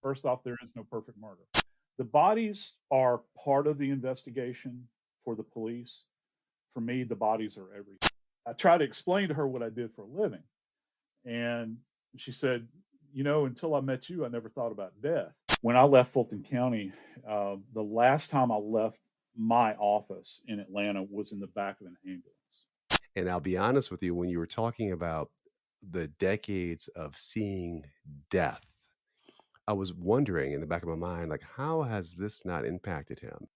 First off, there is no perfect murder. The bodies are part of the investigation for the police. For me, the bodies are everything. I try to explain to her what I did for a living. And she said, until I met you, I never thought about death. When I left Fulton County, the last time I left my office in Atlanta was in the back of an ambulance. And I'll be honest with you, when you were talking about the decades of seeing death, I was wondering in the back of my mind, like, how has this not impacted him?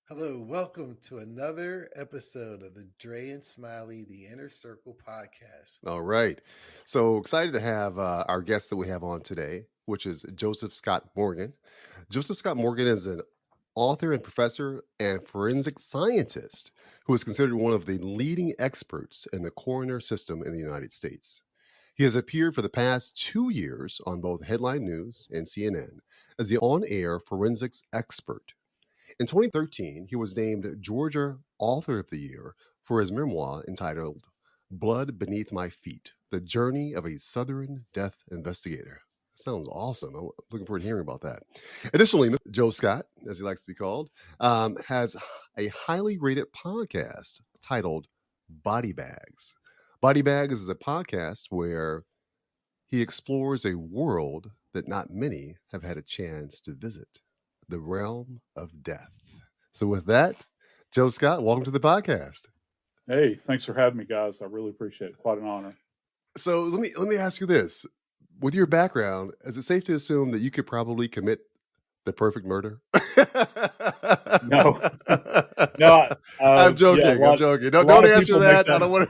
Hello, welcome to another episode of the Dre and Smiley, the Inner Circle podcast. All right. So excited to have our guest that we have on today, which is JoScott Morgan. JoScott Morgan is an author and professor and forensic scientist who is considered one of the leading experts in the coroner system in the United States. He has appeared for the past 2 years on both Headline News and CNN as the on-air forensics expert. In 2013, he was named Georgia Author of the Year for his memoir entitled Blood Beneath My Feet, The Journey of a Southern Death Investigator. That sounds awesome. I'm looking forward to hearing about that. Additionally, JoScott, as he likes to be called, has a highly rated podcast titled Body Bags. Body Bags is a podcast where he explores a world that not many have had a chance to visit, the realm of death. So with that, JoScott, welcome to the podcast. Hey, thanks for having me, guys. I really appreciate it. Quite an honor. So let me ask you this. With your background, is it safe to assume that you could probably commit the perfect murder? No, no. I'm joking. Yeah, I'm joking. Don't answer that. I don't want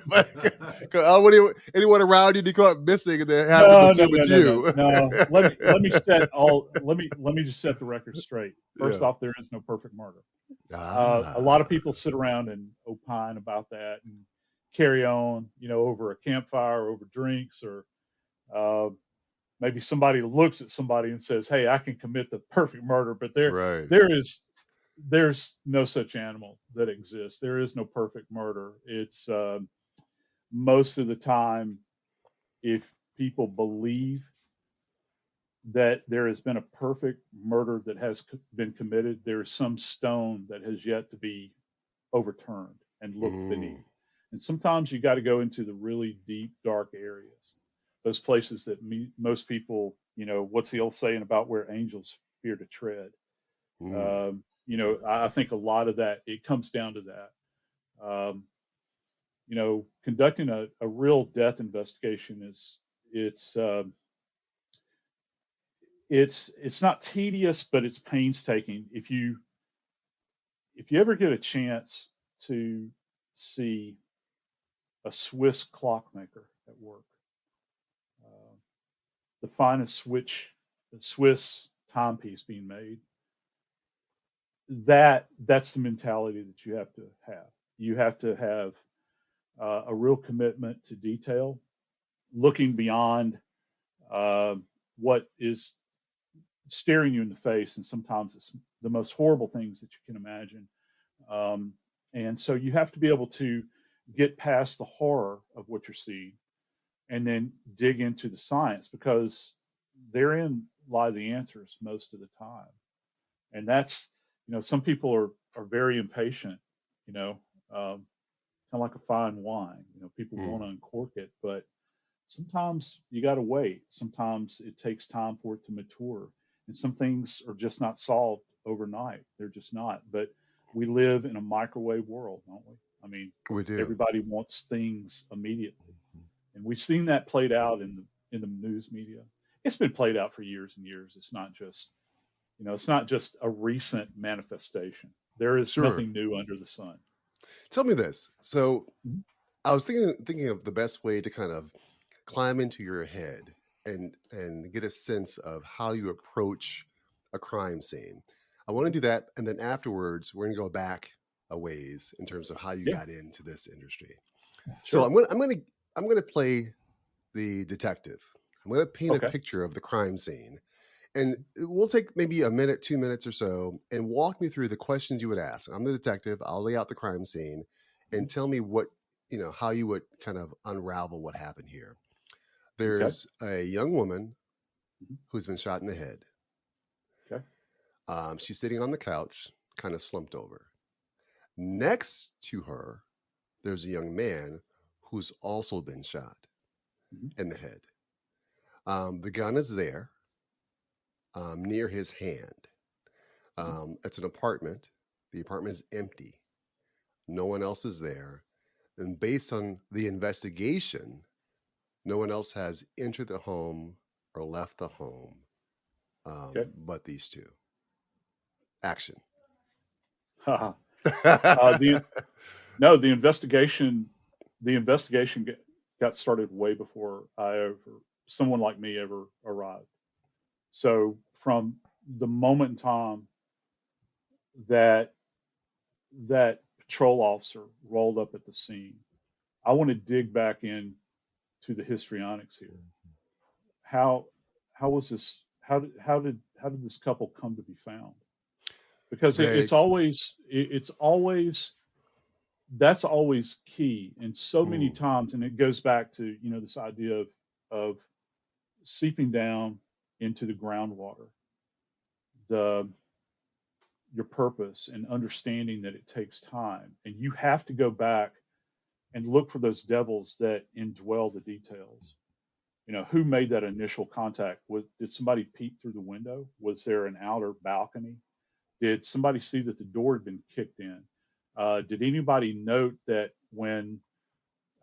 anyone around you to go up missing and they have to assume it's you. No. Let me just set the record straight. First Yeah. off, there is no perfect murder. A lot of people sit around and opine about that and carry on, over a campfire, over drinks, or maybe somebody looks at somebody and says, "Hey, I can commit the perfect murder," but Right. there's no such animal that exists. There is no perfect murder. It's most of the time, if people believe that there has been a perfect murder that has been committed, there is some stone that has yet to be overturned and looked beneath. And sometimes you got to go into the really deep, dark areas, those places that most people, what's the old saying about where angels fear to tread? I think a lot of that, it comes down to that. Conducting a real death investigation it's not tedious, but it's painstaking. If you ever get a chance to see a Swiss clockmaker at work, the finest Swiss timepiece being made, that's the mentality that you have to have. You have to have a real commitment to detail, looking beyond what is staring you in the face, and sometimes it's the most horrible things that you can imagine. And so you have to be able to get past the horror of what you're seeing and then dig into the science, because therein lie the answers most of the time. And that's, some people are very impatient, kind of like a fine wine. People want to uncork it, but sometimes you got to wait. Sometimes it takes time for it to mature. And some things are just not solved overnight. They're just not. But we live in a microwave world, don't we? I mean, we do. Everybody wants things immediately. And we've seen that played out in the news media. It's been played out for years and years. It's not just a recent manifestation. There is nothing new under the sun. Tell me this. So I was thinking of the best way to kind of climb into your head and get a sense of how you approach a crime scene. I want to do that, and then afterwards we're going to go back a ways in terms of how you got into this industry. Sure. So I'm going to play the detective. I'm going to paint a Okay. picture of the crime scene. And we'll take maybe a minute, 2 minutes or so, and walk me through the questions you would ask. I'm the detective. I'll lay out the crime scene and tell me how you would kind of unravel what happened here. Okay. There's a young woman Mhm. who's been shot in the head. Okay. She's sitting on the couch, kind of slumped over. Next to her, there's a young man who's also been shot Mhm. in the head. The gun is there near his hand. Mhm. It's an apartment. The apartment is empty. No one else is there. And based on the investigation, no one else has entered the home or left the home Okay. but these two. Action. Haha. The no, the investigation got started way before someone like me ever arrived. So from the moment in time that that patrol officer rolled up at the scene, I want to dig back in to the histrionics here. How how was this? How did this couple come to be found? Because They, it's always that's always key, and so many mm, times, and it goes back to this idea of seeping down into the groundwater, the your purpose, and understanding that it takes time, and you have to go back and look for those devils that indwell the details. Who made that initial contact? Did somebody peek through the window? Was there an outer balcony? Did somebody see that the door had been kicked in? Did anybody note that when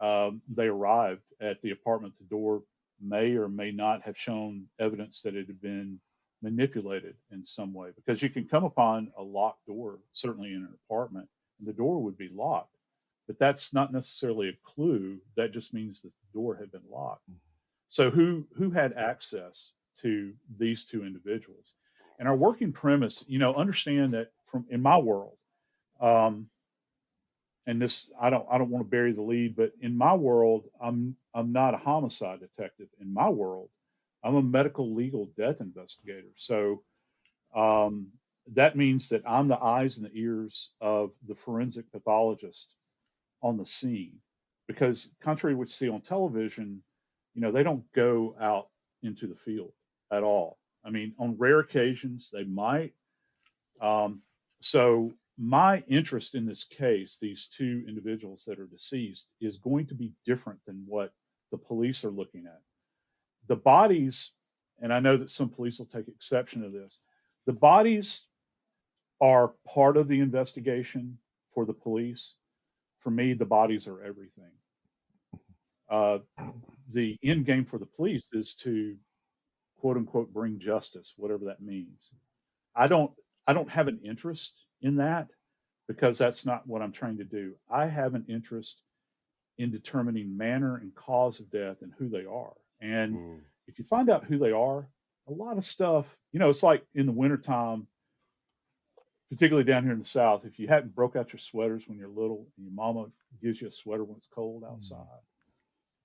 they arrived at the apartment, the door may or may not have shown evidence that it had been manipulated in some way? Because you can come upon a locked door, certainly in an apartment, and the door would be locked. But that's not necessarily a clue. That just means that the door had been locked. So who had access to these two individuals? And our working premise, understand that from in my world, um, and this I don't want to bury the lead, but in my world, I'm not a homicide detective. In my world, I'm a medical legal death investigator. So um, that means that I'm the eyes and the ears of the forensic pathologist on the scene. Because contrary to what you see on television, they don't go out into the field at all. I mean, on rare occasions they might. Um, so my interest in this case, these two individuals that are deceased, is going to be different than what the police are looking at. The bodies, and I know that some police will take exception to this, the bodies are part of the investigation for the police. For me, the bodies are everything. Uh, the end game for the police is to quote unquote bring justice, whatever that means. I don't I don't have an interest in that because that's not what I'm trying to do. I have an interest in determining manner and cause of death and who they are. And mm, if you find out who they are, a lot of stuff, it's like in the wintertime, particularly down here in the South, if you hadn't broke out your sweaters when you're little and your mama gives you a sweater when it's cold outside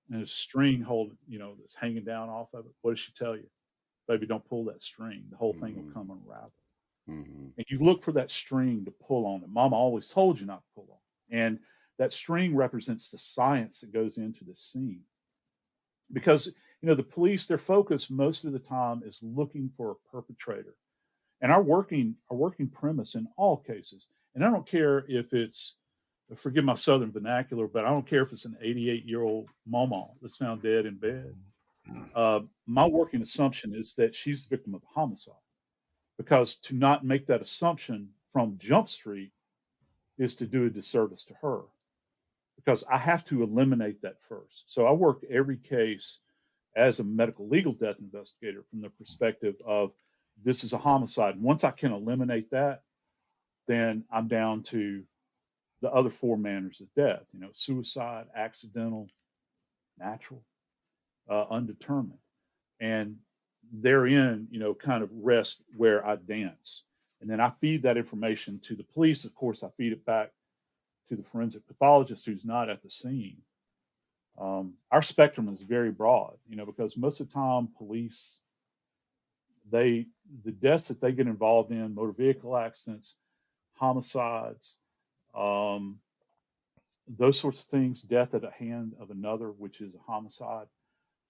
and there's a string holding, that's hanging down off of it, what does she tell you? Baby, don't pull that string. The whole thing will mm, come unraveled. mm, And you look for that string to pull on it. Mama always told you not to pull on. And that string represents the science that goes into the scene. Because, the police, their focus most of the time is looking for a perpetrator. And our working premise in all cases, and I don't care if it's, forgive my southern vernacular, but I don't care if it's an 88-year-old mama that's found dead in bed. My working assumption is that she's the victim of a homicide, because to not make that assumption from Jump Street is to do a disservice to her, because I have to eliminate that first. So I work every case as a medical legal death investigator from the perspective of this is a homicide. And once I can eliminate that, then I'm down to the other four manners of death, suicide, accidental, natural, undetermined. And therein, kind of rest where I dance. And then I feed that information to the police. Of course, I feed it back to the forensic pathologist who's not at the scene. Our spectrum is very broad, because most of the time police, the deaths that they get involved in, motor vehicle accidents, homicides, um, those sorts of things, death at the hand of another, which is a homicide,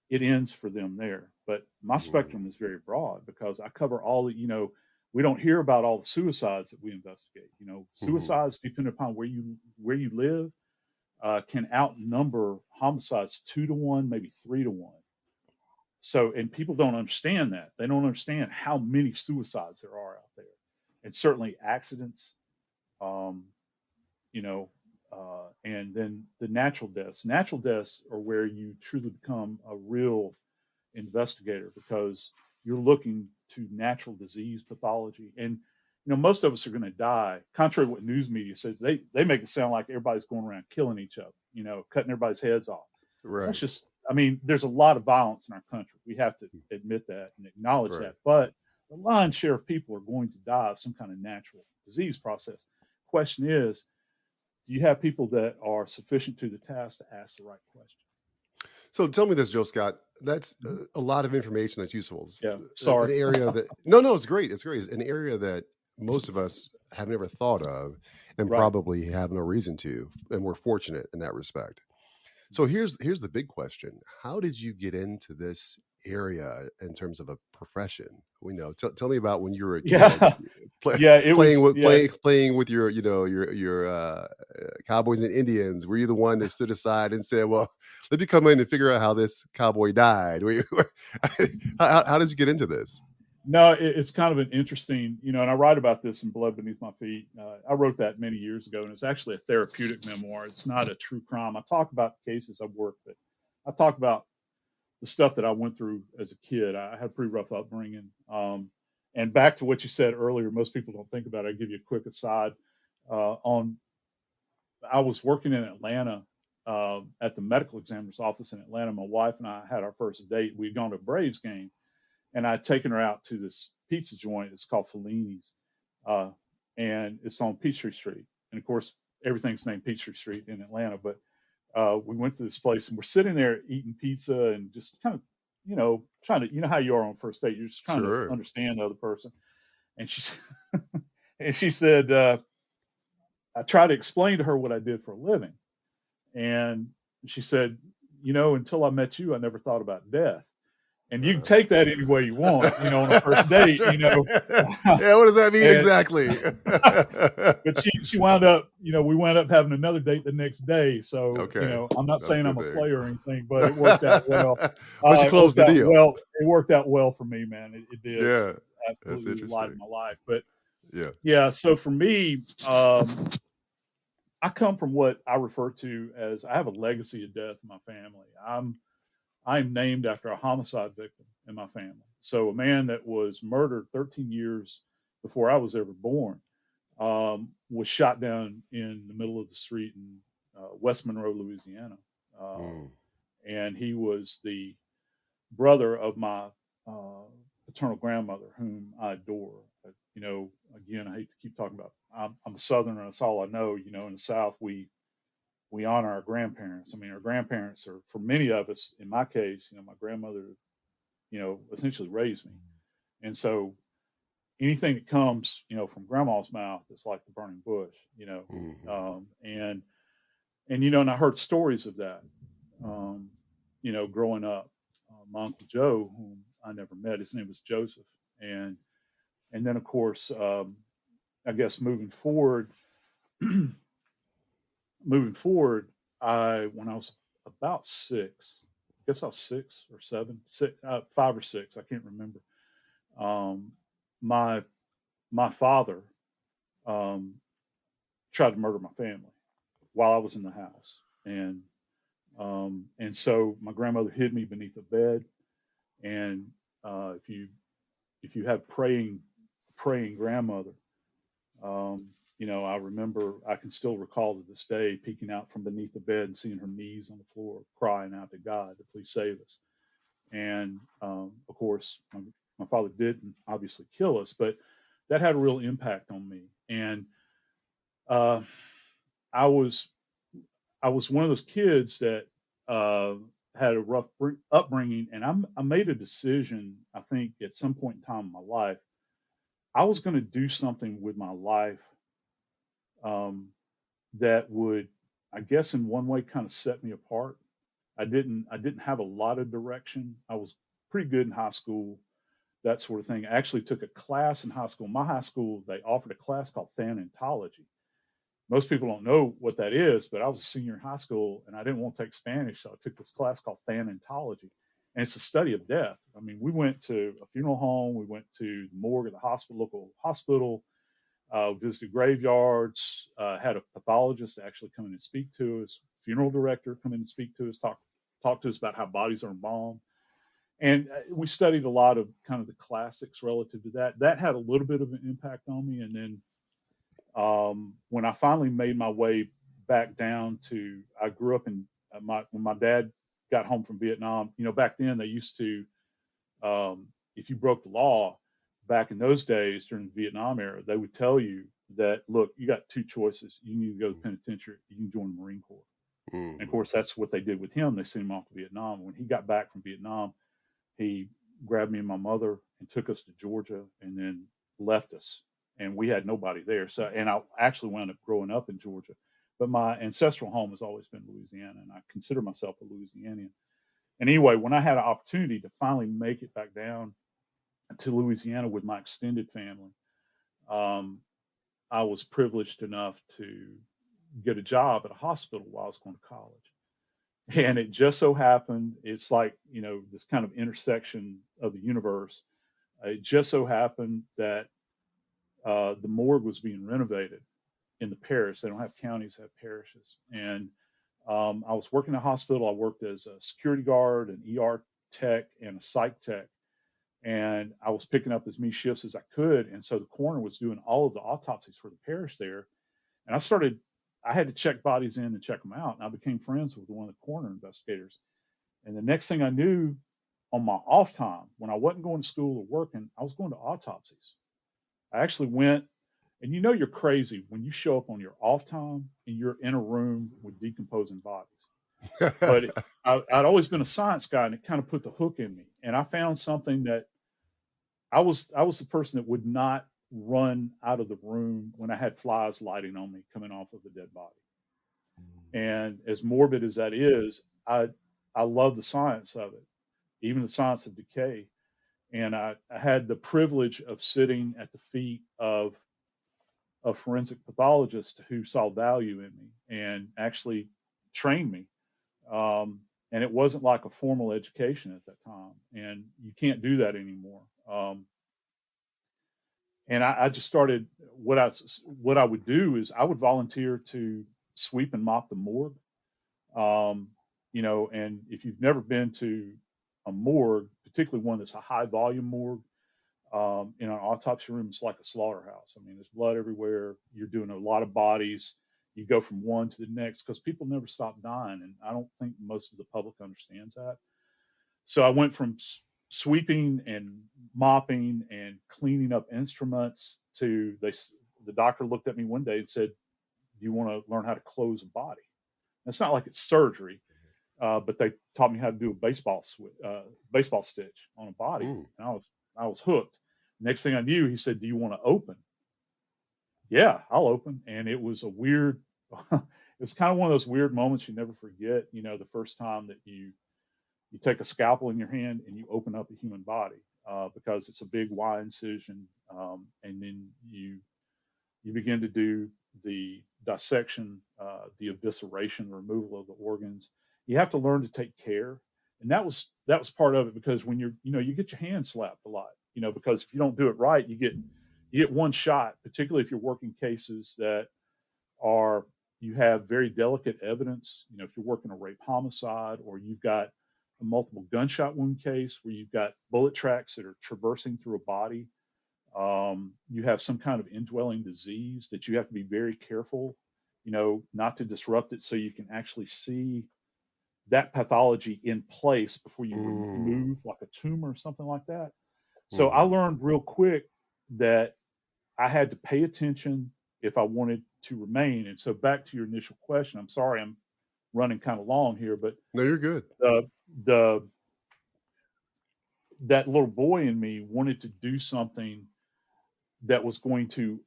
it ends for them there. But my Mm, spectrum is very broad because I cover all the, we don't hear about all the suicides that we investigate. mhm. Suicides, depending upon where you live, can outnumber homicides 2 to 1, maybe 3 to 1. So, and people don't understand that. They don't understand how many suicides there are out there, and certainly accidents. Um, you know, and then the natural deaths. Natural deaths are where you truly become a real investigator because you're looking to natural disease pathology. And most of us are going to die. Contrary to what news media says, they make it sound like everybody's going around killing each other, cutting everybody's heads off. That's Right, just, I mean, there's a lot of violence in our country. We have to admit that and acknowledge right. that. But the lion's share of people are going to die of some kind of natural disease process. Question is, do you have people that are sufficient to the task to ask the right question? So tell me this, Joe Scott. That's Mhm. a lot of information that's useful. It's, Yeah. an Sorry. area that no, it's great. It's great. It's an area that most of us have never thought of, and Right. probably have no reason to. And we're fortunate in that respect. So here's the big question: how did you get into this area in terms of a profession? We know. Tell me about when you were a kid, Yeah. Yeah. It playing was. with Yeah. your cowboys and Indians. Were you the one that stood aside and said, "Well, let me come in and figure out how this cowboy died"? How did you get into this? No, it's kind of an interesting, and I write about this in Blood Beneath My Feet. I wrote that many years ago, and it's actually a therapeutic memoir. It's not a true crime. I talk about cases I've worked with. I talk about the stuff that I went through as a kid. I had a pretty rough upbringing. And back to what you said earlier, most people don't think about it. I'll give you a quick aside. On I was working in Atlanta at the medical examiner's office in Atlanta. My wife and I had our first date. We'd gone to a Braves game, and I'd taken her out to this pizza joint. It's called Fellini's, uh, and it's on Peachtree Street. And of course, everything's named Peachtree Street in Atlanta. But we went to this place, and we're sitting there eating pizza and just kind of, trying to, how you are on first date. You're just trying to Sure. understand the other person. And she and she said, I tried to explain to her what I did for a living, and she said, until I met you, I never thought about death. And you can Uh, take that any way you want, on a first date, sure. uh, Yeah. What does that mean and exactly? but she wound up, we wound up having another date the next day. So, Okay, I'm not that's a saying good I'm a thing. player or anything, but it worked out well. But you closed the deal. It worked out well for me, man. It did. Yeah, It that's absolutely light interesting. of my life. But Yeah. yeah, so for me, I come from what I refer to as I have a legacy of death in my family. I'm named after a homicide victim in my family. So a man that was murdered 13 years before I was ever born was shot down in the middle of the street in West Monroe, Louisiana. Uh, Mm, and he was the brother of my uh, paternal grandmother, whom I adore. But, again, I hate to keep talking about. I'm a Southerner. That's all I know. In the South, we honor our grandparents. I mean, our grandparents are, for many of us, in my case, my grandmother, essentially raised me. And so anything that comes, from grandma's mouth is like the burning bush, mhm. and I heard stories of that, um, growing up. My Uncle Joe, whom I never met, his name was Joseph. And then, of course, I guess moving forward, when I was about six, I guess I was 6 or 7, 5 or 6, I can't remember. Um, my my father um, tried to murder my family while I was in the house, and so my grandmother hid me beneath a bed. And if you have praying grandmother, Um, I can still recall to this day peeking out from beneath the bed and seeing her knees on the floor, crying out to God to please save us. And of course, my father didn't obviously kill us, but that had a real impact on me. And uh, I was I was one of those kids that had a rough upbringing, and I made a decision, I think, at some point in time in my life, I was going to do something with my life um, that would, I guess, in one way, kind of set me apart. I didn't have a lot of direction. I was pretty good in high school, that sort of thing. I actually took a class in high school. My high school, they offered a class called thanatology. Most people don't know what that is, but I was a senior in high school and I didn't want to take Spanish, so I took this class called thanatology, and it's a study of death. I mean, we went to a funeral home, we went to the morgue of the hospital, local hospital, visited graveyards, had a pathologist actually come in and speak to us, funeral director come in and speak to us, talk to us about how bodies are embalmed. And we studied a lot of kind of the classics relative to that. That had a little bit of an impact on me. And then when I finally made my way back down to, I grew up in when my dad got home from Vietnam. Back then they used to, if you broke the law back in those days during the Vietnam era, they would tell you that, look, you got two choices. You need to go to the penitentiary. You can join the Marine Corps. And of course, that's what they did with him. They sent him off to Vietnam. When he got back from Vietnam, he grabbed me and my mother and took us to Georgia and then left us. And we had nobody there. So, and I actually wound up growing up in Georgia, but my ancestral home has always been Louisiana, and I consider myself a Louisianian. And anyway, when I had an opportunity to finally make it back down to Louisiana with my extended family, I was privileged enough to get a job at a hospital while I was going to college. And it just so happened, it's like, this kind of intersection of the universe. It just so happened that the morgue was being renovated in the parish. They don't have counties, they have parishes. And I was working at a hospital. I worked as a security guard, an ER tech, and a psych tech. And I was picking up as many shifts as I could. And so the coroner was doing all of the autopsies for the parish there. And I had to check bodies in and check them out. And I became friends with one of the coroner investigators. And the next thing I knew, on my off time, when I wasn't going to school or working, I was going to autopsies. I actually went, and you're crazy when you show up on your off time and you're in a room with decomposing bodies. But I'd always been a science guy, and it kind of put the hook in me. And I found something that I was the person that would not run out of the room when I had flies lighting on me coming off of a dead body. And as morbid as that is, I love the science of it, even the science of decay. And I had the privilege of sitting at the feet of a forensic pathologist who saw value in me and actually trained me. And it wasn't like a formal education at that time, and you can't do that anymore. And I just started, what I would do is I would volunteer to sweep and mop the morgue. And if you've never been to a morgue, particularly one that's a high volume morgue, in an autopsy room, it's like a slaughterhouse. I mean, there's blood everywhere. You're doing a lot of bodies. You go from one to the next because people never stop dying. And I don't think most of the public understands that. So I went from sweeping and mopping and cleaning up instruments to the doctor looked at me one day and said, do you want to learn how to close a body? And it's not like it's surgery, but they taught me how to do a baseball stitch on a body. And I was hooked. Next thing I knew, he said, do you want to open? Yeah, I'll open. And it was it was kind of one of those weird moments you never forget. The first time that you take a scalpel in your hand and you open up a human body, because it's a big Y incision. And then you begin to do the dissection, the evisceration, the removal of the organs. You have to learn to take care. And that was part of it, because when you get your hand slapped a lot, because if you don't do it right, you get one shot, particularly if you're working cases that you have very delicate evidence. If you're working a rape homicide, or you've got a multiple gunshot wound case where you've got bullet tracks that are traversing through a body. You have some kind of indwelling disease that you have to be very careful, not to disrupt it, so you can actually see that pathology in place before you remove like a tumor or something like that. So I learned real quick that I had to pay attention if I wanted to remain. And so back to your initial question, I'm sorry I'm running kind of long here, but No, you're good. the that little boy in me wanted to do something that was going to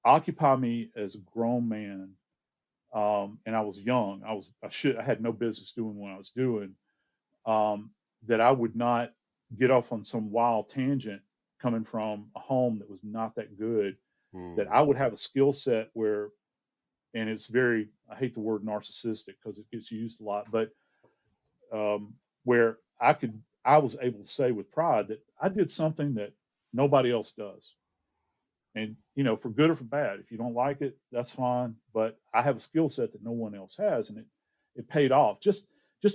occupy me as a grown man. And I was young. I had no business doing what I was doing. That I would not get off on some wild tangent coming from a home that was not that good. That I would have a skill set where, and it's very, I hate the word narcissistic because it gets used a lot, but where I was able to say with pride that I did something that nobody else does. And, for good or for bad, if you don't like it, that's fine. But I have a skill set that no one else has. And it paid off. Just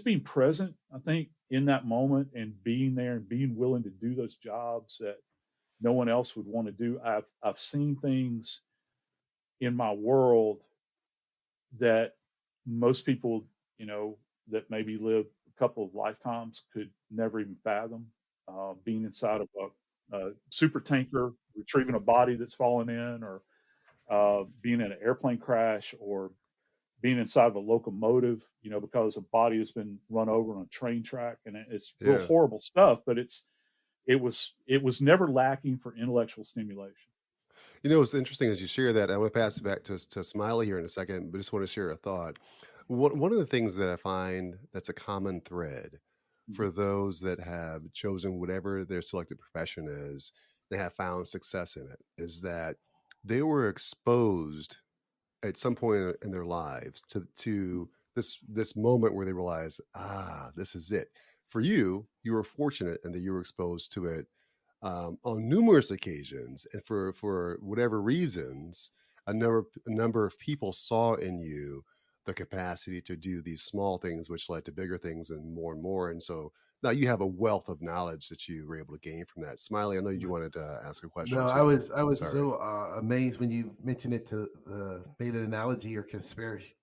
being present, I think, in that moment and being there and being willing to do those jobs that no one else would want to do. I've seen things in my world that most people, that maybe live a couple of lifetimes could never even fathom. Being inside of a super tanker, retrieving a body that's fallen in, or being in an airplane crash, or being inside of a locomotive, because a body has been run over on a train track, and it's real Yeah. horrible stuff. But it was never lacking for intellectual stimulation. It's interesting as you share that. I want to pass it back to Smiley here in a second, but just want to share a thought. One of the things that I find that's a common thread for those that have chosen whatever their selected profession is, they have found success in it, is that they were exposed at some point in their lives to this moment where they realize, this is it. For you, you were fortunate in that you were exposed to it on numerous occasions, and for whatever reasons, a number of people saw in you the capacity to do these small things, which led to bigger things and more. And so now you have a wealth of knowledge that you were able to gain from that. Smiley, I know you wanted to ask a question No, I too. was I was Sorry. so amazed when you mentioned it to made an analogy or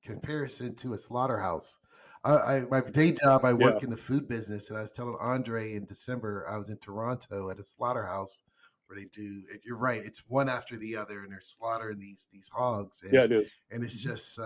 comparison to a slaughterhouse. My day job, I Yeah, work in the food business, and I was telling Andre in December I was in Toronto at a slaughterhouse where they do. You're right, it's one after the other, and they're slaughtering these hogs, yeah, it is. and it's Mhm. just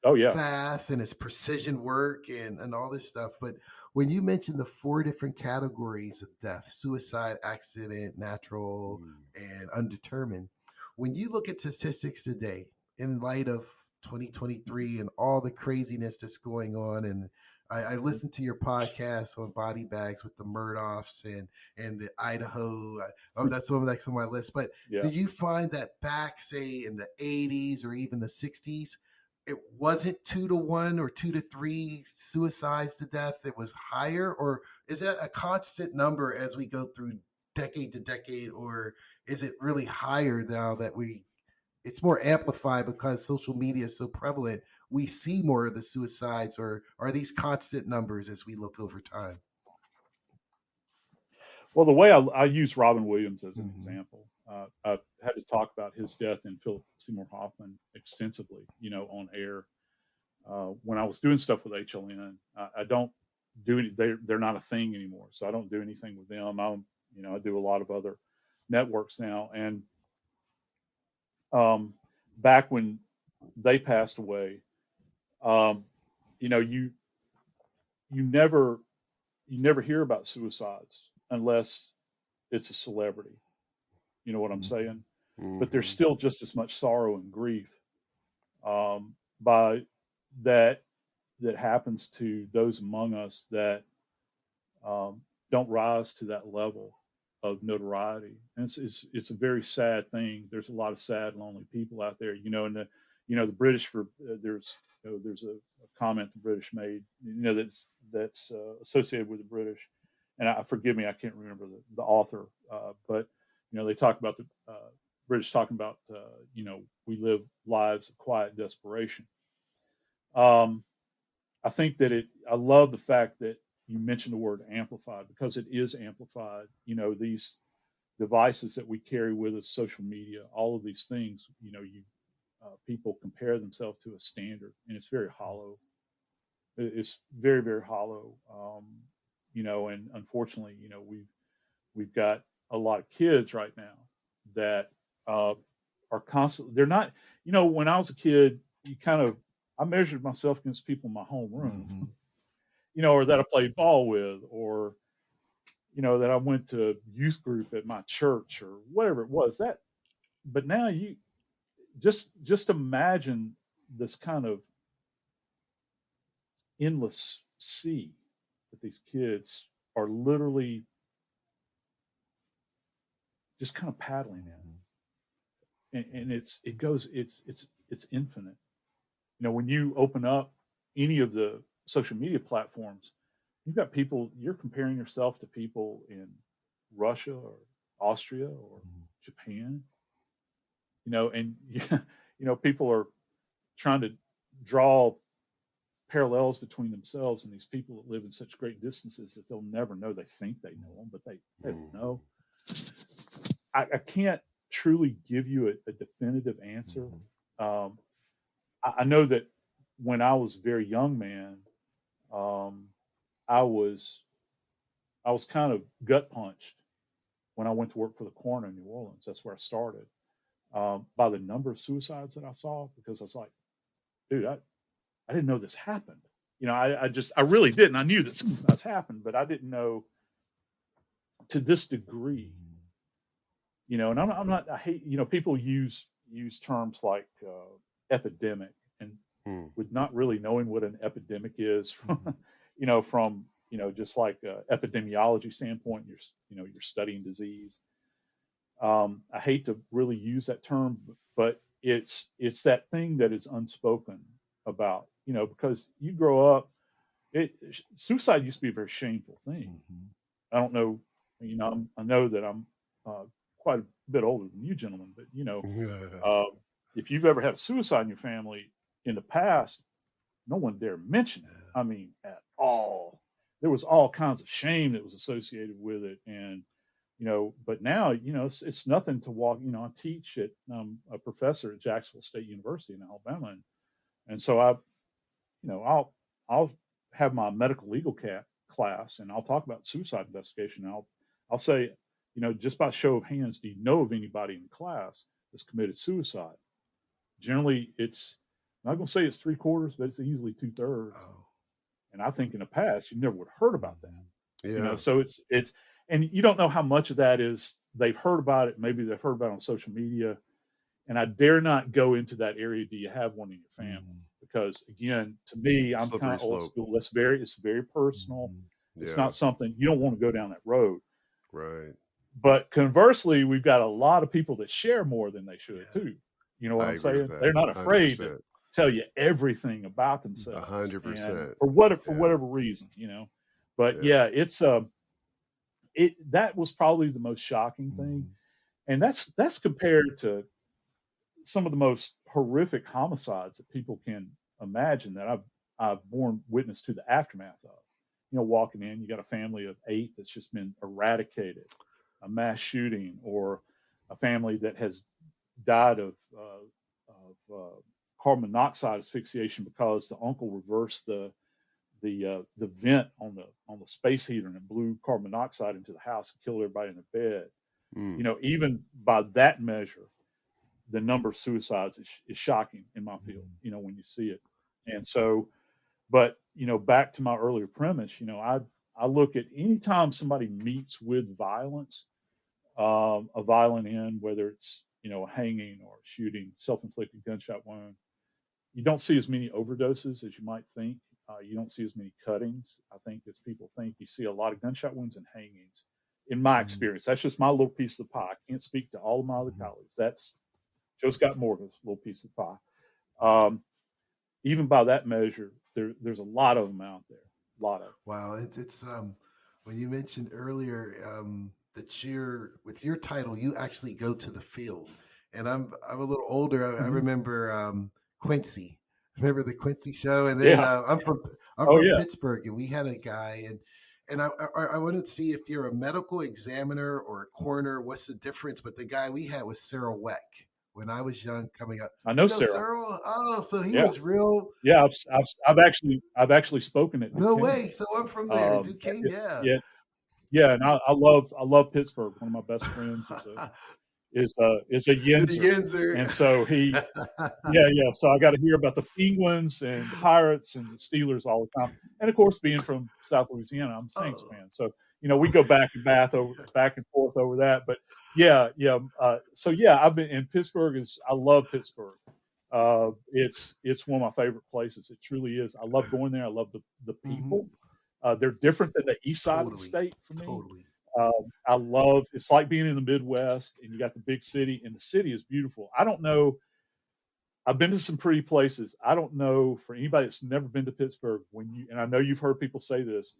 Oh yeah. fast and it's precision work and all this stuff. But when you mentioned the four different categories of death: suicide, accident, natural, Mm. and undetermined. When you look at statistics today, in light of 2023 and all the craziness that's going on, and I Mhm. listened to your podcast on body bags with the Murdoffs and the Idaho. Oh, that's on my list. But Yeah. did you find that back, say, in the 80s or even the 60s, it wasn't 2 to 1 or 2 to 3 suicides to death? It was higher, or is that a constant number as we go through decade to decade, or is it really higher now that it's more amplified because social media is so prevalent? We see more of the suicides, or are these constant numbers as we look over time? Well, the way I use Robin Williams as an Hmm. example, I've had to talk about his death and Philip Seymour Hoffman extensively, on air. When I was doing stuff with HLN, I don't do any. They're not a thing anymore, so I don't do anything with them. I do a lot of other networks now. And um, back when they passed away, um, you know, you never you never hear about suicides unless it's a celebrity. You know what I'm saying? But there's Hmm. still just as much sorrow and grief by that happens to those among us that um, don't rise to that level of notoriety. And it's a very sad thing. There's a lot of sad, lonely people out there, and the British there's a comment the British made, that's associated with the British. And forgive me, I can't remember the author, but they talk about the British talking about, we live lives of quiet desperation. Um, I think that I love the fact that you mentioned the word amplified, because it is amplified. These devices that we carry with us, social media, all of these things, people compare themselves to a standard, and it's very hollow. It's very, very hollow. And unfortunately, we've got a lot of kids right now that are constantly, they're not, when I was a kid, you kind of I measured myself against people in my homeroom, Mhm. or that I played ball with, or that I went to youth group at my church or whatever it was. But now you just imagine this kind of endless sea that these kids are literally just kind of paddling in, and it's infinite. When you open up any of the social media platforms, you've got people, you're comparing yourself to people in Russia or Austria or Japan, and people are trying to draw parallels between themselves and these people that live in such great distances that they'll never know. They think they know them, but they don't know. I can't truly give you a definitive answer. I know that when I was a very young man, I was kind of gut punched when I went to work for the coroner in New Orleans. That's where I started, by the number of suicides that I saw, because I was like, dude, I didn't know this happened. I really didn't. I knew that suicides happened, but I didn't know to this degree. And I'm not. I hate. People use terms like epidemic, and with not really knowing what an epidemic is, from just like epidemiology standpoint. You're studying disease. I hate to really use that term, but it's that thing that is unspoken about. Because you grow up, suicide used to be a very shameful thing. I don't know. I know that I'm quite a bit older than you gentlemen, but if you've ever had a suicide in your family in the past, no one dare mention it. I mean, at all. There was all kinds of shame that was associated with it, and but now it's nothing to walk. I teach at a professor at Jacksonville State University in Alabama, and so I'll have my medical legal class, and I'll talk about suicide investigation. And I'll say, just by show of hands, do you know of anybody in the class that's committed suicide? Generally, I'm not going to say it's 3/4, but it's easily 2/3. And I think in the past, you never would have heard about that. Yeah. So it's, and you don't know how much of that is they've heard about it. Maybe they've heard about it on social media. And I dare not go into that area. Do you have one in your family? Because again, to me, I'm kind of old school. It's very personal. It's not something you don't want to go down that road. Right. But conversely, we've got a lot of people that share more than they should too. You know what I'm saying? They're not afraid 100%. To tell you everything about themselves. 100%. For whatever reason, But it's that was probably the most shocking thing, and that's compared to some of the most horrific homicides that people can imagine that I've borne witness to the aftermath of. Walking in, you got a family of 8 that's just been eradicated, a mass shooting, or a family that has died of carbon monoxide asphyxiation because the uncle reversed the vent on the space heater, and it blew carbon monoxide into the house and killed everybody in their bed. Even by that measure, the number of suicides is shocking in my field, when you see it. And so, but, back to my earlier premise, I look at any time somebody meets with violence, a violent end, whether it's, a hanging or shooting, self-inflicted gunshot wound, you don't see as many overdoses as you might think. You don't see as many cuttings, I think, as people think. You see a lot of gunshot wounds and hangings, in my experience. That's just my little piece of the pie. I can't speak to all of my other colleagues. That's JoScott Morgan's little piece of the pie. Even by that measure, there's a lot of them out there. A lot of them. Wow, it's when you mentioned earlier that with your title, you actually go to the field, and I'm a little older. I remember Quincy. Remember the Quincy show? And then I'm from Pittsburgh, and we had a guy, and I wanted to see if you're a medical examiner or a coroner. What's the difference? But the guy we had was Cyril Weck. When I was young, coming up, I know Cyril. Oh, so he was real. Yeah, I've actually spoken at Duquesne. No way. So I'm from there, Duquesne. Yeah. And I love Pittsburgh. One of my best friends is a Yinzer, Yinzer. and so yeah. So I got to hear about the Penguins and the Pirates and the Steelers all the time. And of course, being from South Louisiana, I'm a Saints Oh, fan. So we go back and forth over that. But yeah. So yeah, I've been in Pittsburgh. I love Pittsburgh. It's one of my favorite places. It truly is. I love going there. I love the hmm people. They're different than the east side of the totally, state for me. totally. I love. It's like being in the Midwest, and you got the big city, and the city is beautiful. I don't know. I've been to some pretty places. I don't know for anybody that's never been to Pittsburgh, and I know you've heard people say this,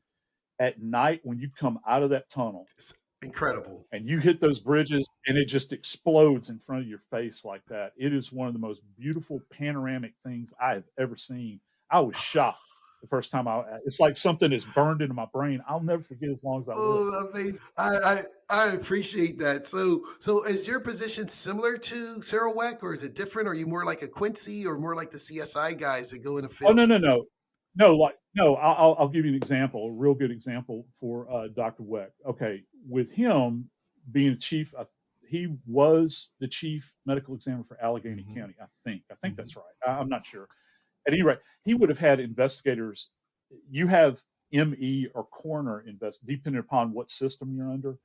at night when you come out of that tunnel It's incredible. and you hit those bridges and it just explodes in front of your face like that. It is one of the most beautiful panoramic things I have ever seen. I was shocked the first time it's like something is burned into my brain. I'll never forget as long as I live. Oh, amazing! I appreciate that. So is your position similar to Sarah Weck, or is it different? Are you more like a Quincy, or more like the CSI guys that go in the Oh, field? no. I'll give you an example, a real good example for Dr. Weck. Okay, with him being a chief, he was the chief medical examiner for Allegheny hmm County. I think hmm that's right. I'm not sure. At any rate, he would have had investigators. You have ME or coroner depending upon what system you're under.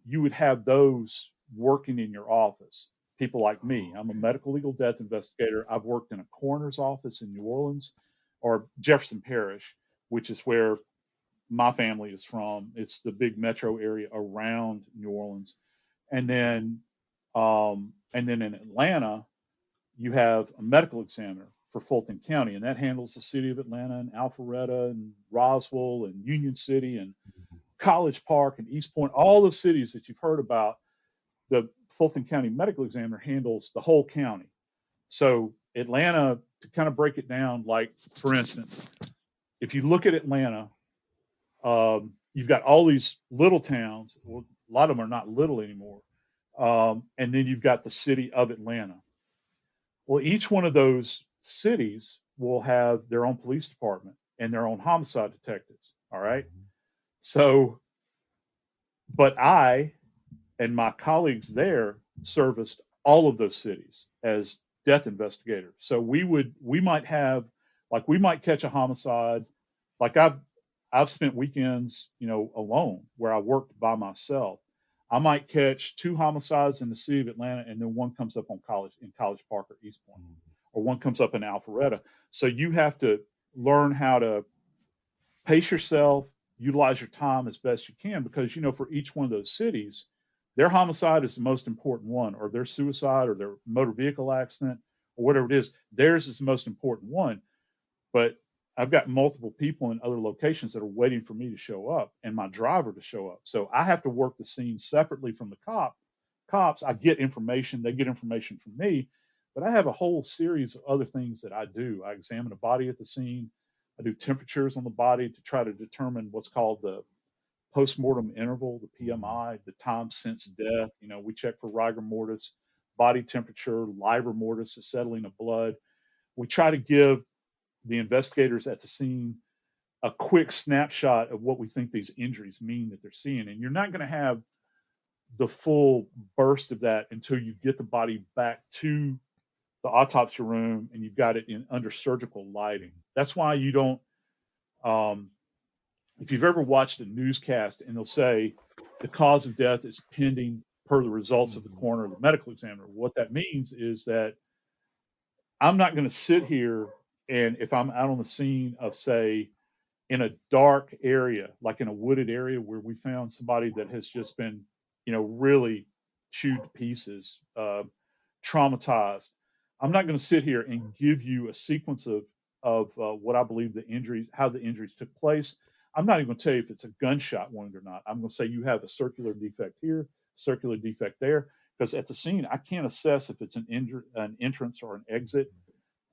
You would have those working in your office. People like me. I'm a Okay. medical legal death investigator. I've worked in a coroner's office in New Orleans or Jefferson Parish, which is where my family is from. It's the big metro area around New Orleans. And then in Atlanta, you have a medical examiner for Fulton County, and that handles the city of Atlanta and Alpharetta and Roswell and Union City and College Park and East Point, all the cities that you've heard about. The Fulton County medical examiner handles the whole county. So Atlanta, to kind of break it down, like for instance, if you look at Atlanta, you've got all these little towns. Well, a lot of them are not little anymore. And then you've got the city of Atlanta. Well, each one of those cities will have their own police department and their own homicide detectives. All right. So, but I and my colleagues there serviced all of those cities as death investigators. So we might have, like, we might catch a homicide. Like I've spent weekends, alone where I worked by myself. I might catch two homicides in the city of Atlanta, and then one comes up in College Park or East Point, or one comes up in Alpharetta. So you have to learn how to pace yourself, utilize your time as best you can, because for each one of those cities, their homicide is the most important one, or their suicide, or their motor vehicle accident, or whatever it is. Theirs is the most important one. But I've got multiple people in other locations that are waiting for me to show up and my driver to show up. So I have to work the scene separately from the cops. I get information, they get information from me, but I have a whole series of other things that I do. I examine a body at the scene. I do temperatures on the body to try to determine what's called the postmortem interval, the PMI, the time since death. We check for rigor mortis, body temperature, livor mortis, the settling of blood. We try to give the investigators at the scene a quick snapshot of what we think these injuries mean that they're seeing. And you're not going to have the full burst of that until you get the body back to the autopsy room and you've got it under surgical lighting. That's why you don't, if you've ever watched a newscast and they'll say the cause of death is pending per the results of the coroner or the medical examiner, what that means is that I'm not going to sit here, and if I'm out on the scene of, say, in a dark area, like in a wooded area where we found somebody that has just been, really chewed to pieces, traumatized, I'm not going to sit here and give you a sequence of what I believe how the injuries took place. I'm not even going to tell you if it's a gunshot wound or not. I'm going to say you have a circular defect here, circular defect there, because at the scene I can't assess if it's an entrance or an exit.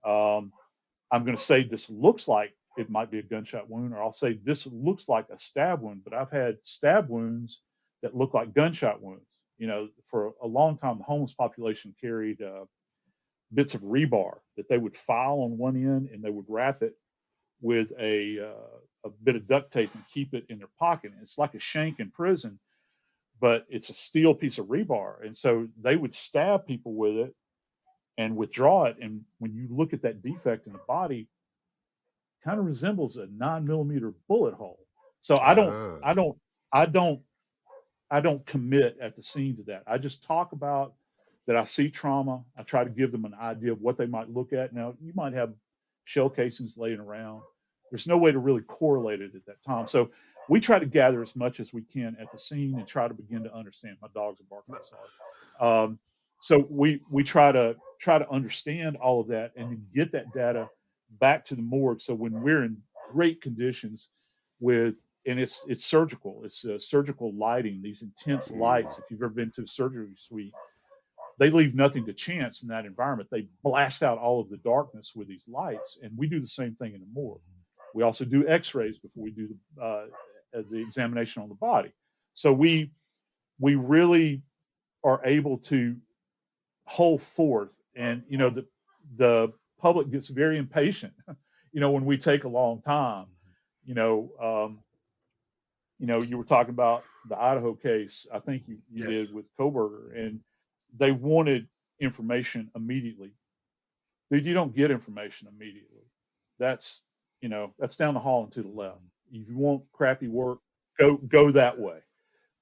I'm going to say this looks like it might be a gunshot wound, or I'll say this looks like a stab wound. But I've had stab wounds that look like gunshot wounds. For a long time, the homeless population carried bits of rebar that they would file on one end and they would wrap it with a bit of duct tape and keep it in their pocket. And it's like a shank in prison. but it's a steel piece of rebar. And so they would stab people with it and withdraw it. And when you look at that defect in the body, kind of resembles a 9 millimeter bullet hole. So Ah, I don't commit at the scene to that. I just talk about that I see trauma. I try to give them an idea of what they might look at. Now, you might have shell casings laying around. There's no way to really correlate it at that time. So we try to gather as much as we can at the scene and try to begin to understand. My dogs are barking outside. So we try to understand all of that and then get that data back to the morgue. So when we're in great conditions with, and it's surgical, it's surgical lighting, these intense lights. If you've ever been to a surgery suite, they leave nothing to chance in that environment. They blast out all of the darkness with these lights, and we do the same thing in the morgue. We also do X-rays before we do the examination on the body. So we really are able to hold forth, and the public gets very impatient. When we take a long time. You were talking about the Idaho case. I think you Yes. did with Koberger, and they wanted information immediately. Dude, you don't get information immediately. That's down the hall and to the left. If you want crappy work, go that way,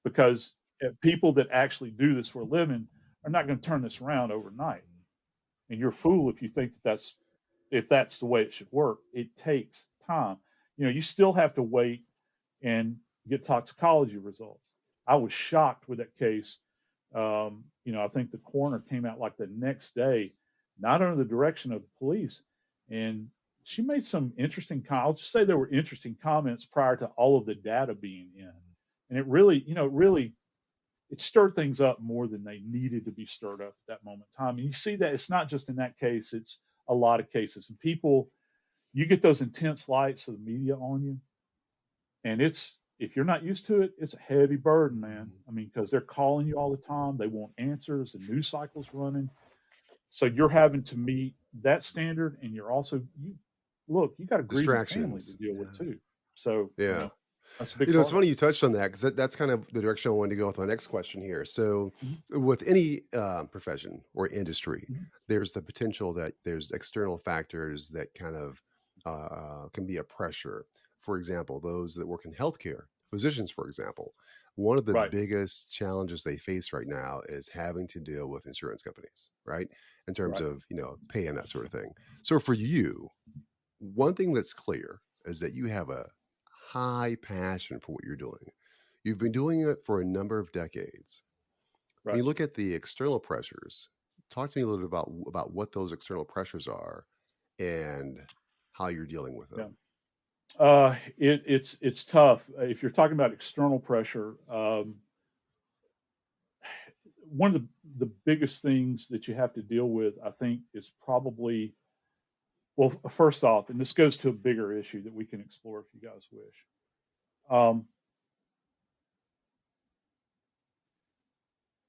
because people that actually do this for a living are not going to turn this around overnight. And you're a fool if you think that's the way it should work. It takes time. You still have to wait and get toxicology results. I was shocked with that case. I think the coroner came out like the next day, not under the direction of the police, and she made some interesting. I'll just say there were interesting comments prior to all of the data being in, and it really, it stirred things up more than they needed to be stirred up at that moment in time. And you see that it's not just in that case; it's a lot of cases. And people, you get those intense lights of the media on you, and if you're not used to it, it's a heavy burden, man. I mean, because they're calling you all the time. They want answers. The news cycle's running. So you're having to meet that standard. And you're also, you got a grieving family to distractions. deal with too. So, Yeah. that's a big It's part of funny you touched on that, because that's kind of the direction I wanted to go with my next question here. So, it. with any profession or industry, Mhm. there's the potential that there's external factors that kind of can be a pressure. For example, those that work in healthcare, physicians, for example, one of the Right. biggest challenges they face right now is having to deal with insurance companies, right? In terms Right. of, pay and that sort of thing. So, for you, one thing that's clear is that you have a high passion for what you're doing. You've been doing it for a number of decades. When Right. you look at the external pressures, talk to me a little bit about what those external pressures are and how you're dealing with Yeah. them. It's tough. If you're talking about external pressure, one of the biggest things that you have to deal with, I think, is probably, well, first off, and this goes to a bigger issue that we can explore if you guys wish.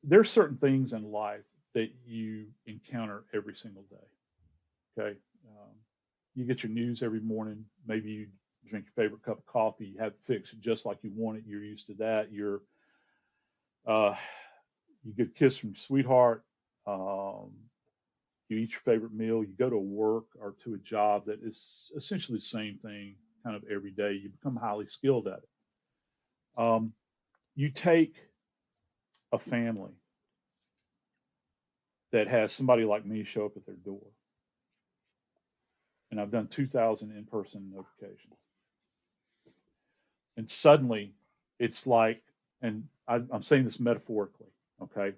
There are certain things in life that you encounter every single day. Okay. You get your news every morning. Maybe you drink your favorite cup of coffee. You have it fixed just like you want it. You're used to that. You get a kiss from your sweetheart. You eat your favorite meal. You go to work or to a job that is essentially the same thing kind of every day. You become highly skilled at it. You take a family that has somebody like me show up at their door, and I've done 2,000 in-person notifications, and suddenly it's like, and I'm saying this metaphorically, okay?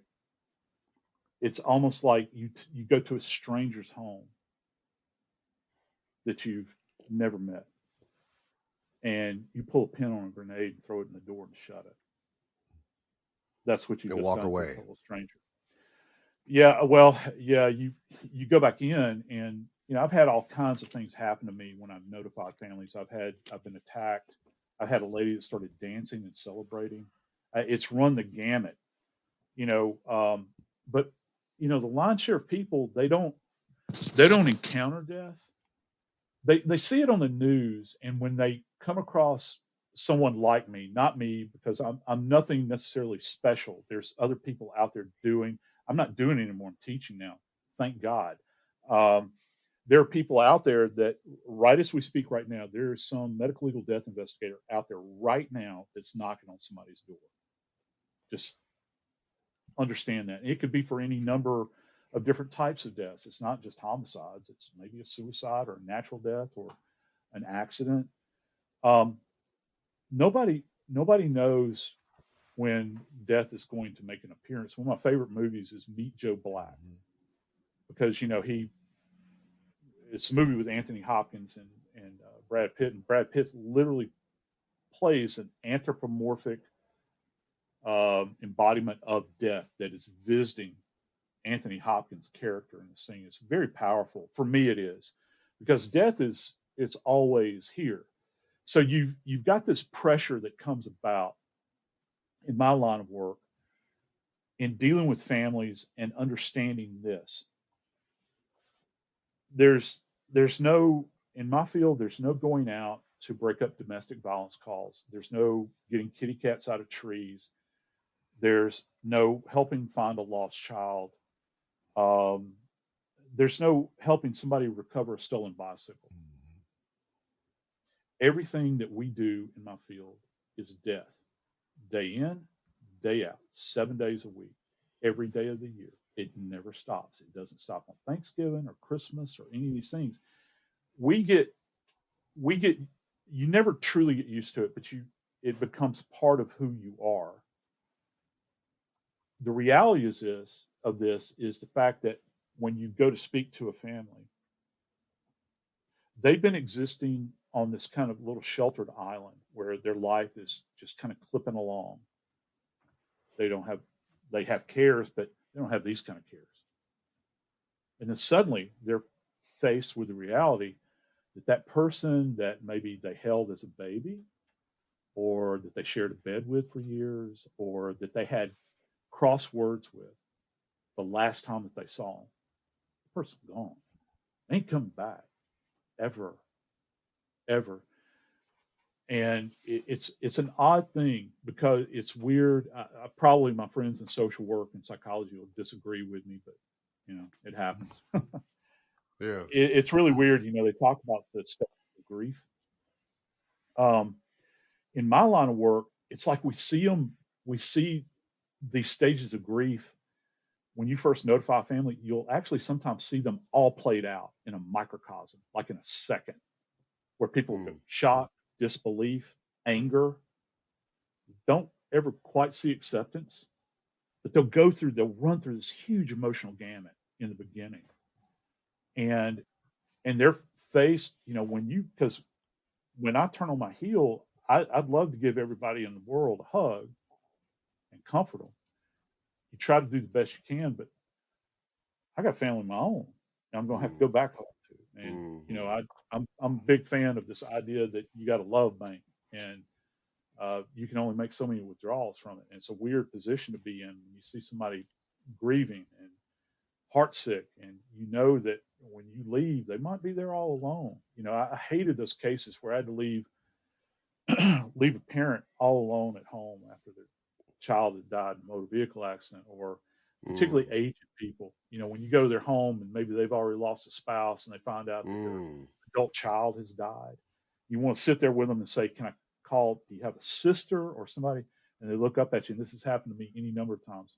It's almost like you go to a stranger's home that you've never met, and you pull a pin on a grenade and throw it in the door and shut it. That's what you And just walk done to a away. total stranger. Yeah, well, yeah, you go back in, and I've had all kinds of things happen to me when I've notified families. I've been attacked. I've had a lady that started dancing and celebrating. It's run the gamut, but the lion's share of people, they don't encounter death. They see it on the news, and when they come across someone like me, not me, because I'm nothing necessarily special. There's other people out there doing. I'm not doing it anymore. I'm teaching now. Thank God. Um, there are people out there that, right as we speak right now, there is some medical legal death investigator out there right now that's knocking on somebody's door. Just understand that. It could be for any number of different types of deaths. It's not just homicides. It's maybe a suicide or a natural death or an accident. Um, nobody knows when death is going to make an appearance. One of my favorite movies is Meet Joe Black, because it's a movie with Anthony Hopkins and Brad Pitt, and Brad Pitt literally plays an anthropomorphic embodiment of death that is visiting Anthony Hopkins' character in the scene. It's very powerful. For me, it is, because death it's always here. So you've got this pressure that comes about in my line of work in dealing with families and understanding this. There's no, in my field, there's no going out to break up domestic violence calls. There's no getting kitty cats out of trees. There's no helping find a lost child. There's no helping somebody recover a stolen bicycle. Everything that we do in my field is death, day in, day out, 7 days a week, every day of the year. It never stops. It doesn't stop on Thanksgiving or Christmas or any of these things. We get, you never truly get used to it, but it becomes part of who you are. The reality is this the fact that when you go to speak to a family, they've been existing on this kind of little sheltered island where their life is just kind of clipping along. They have cares, but they don't have these kind of cares. And then suddenly they're faced with the reality that person that maybe they held as a baby, or that they shared a bed with for years, or that they had crosswords with, the last time that they saw them, the person's gone. They ain't coming back ever. And it's an odd thing, because it's weird. Probably my friends in social work and psychology will disagree with me, but it happens. Yeah. It's really weird. They talk about the stuff of grief. In my line of work, it's like we see these stages of grief. When you first notify a family, you'll actually sometimes see them all played out in a microcosm, like in a second, where people go shock, disbelief, anger, don't ever quite see acceptance, but they'll run through this huge emotional gamut in the beginning. And they're faced, because when I turn on my heel, I'd love to give everybody in the world a hug and comfort them. You try to do the best you can, but I got family of my own, and I'm going to have to go back home to. And I'm a big fan of this idea that you got a love bank, and you can only make so many withdrawals from it. And it's a weird position to be in when you see somebody grieving and heartsick, and that when you leave, they might be there all alone. I hated those cases where I had to leave a parent all alone at home after their child had died in a motor vehicle accident, or particularly aged people. When you go to their home and maybe they've already lost a spouse and they find out that their adult child has died, you want to sit there with them and say, "Can I call? Do you have a sister or somebody?" And they look up at you, and this has happened to me any number of times.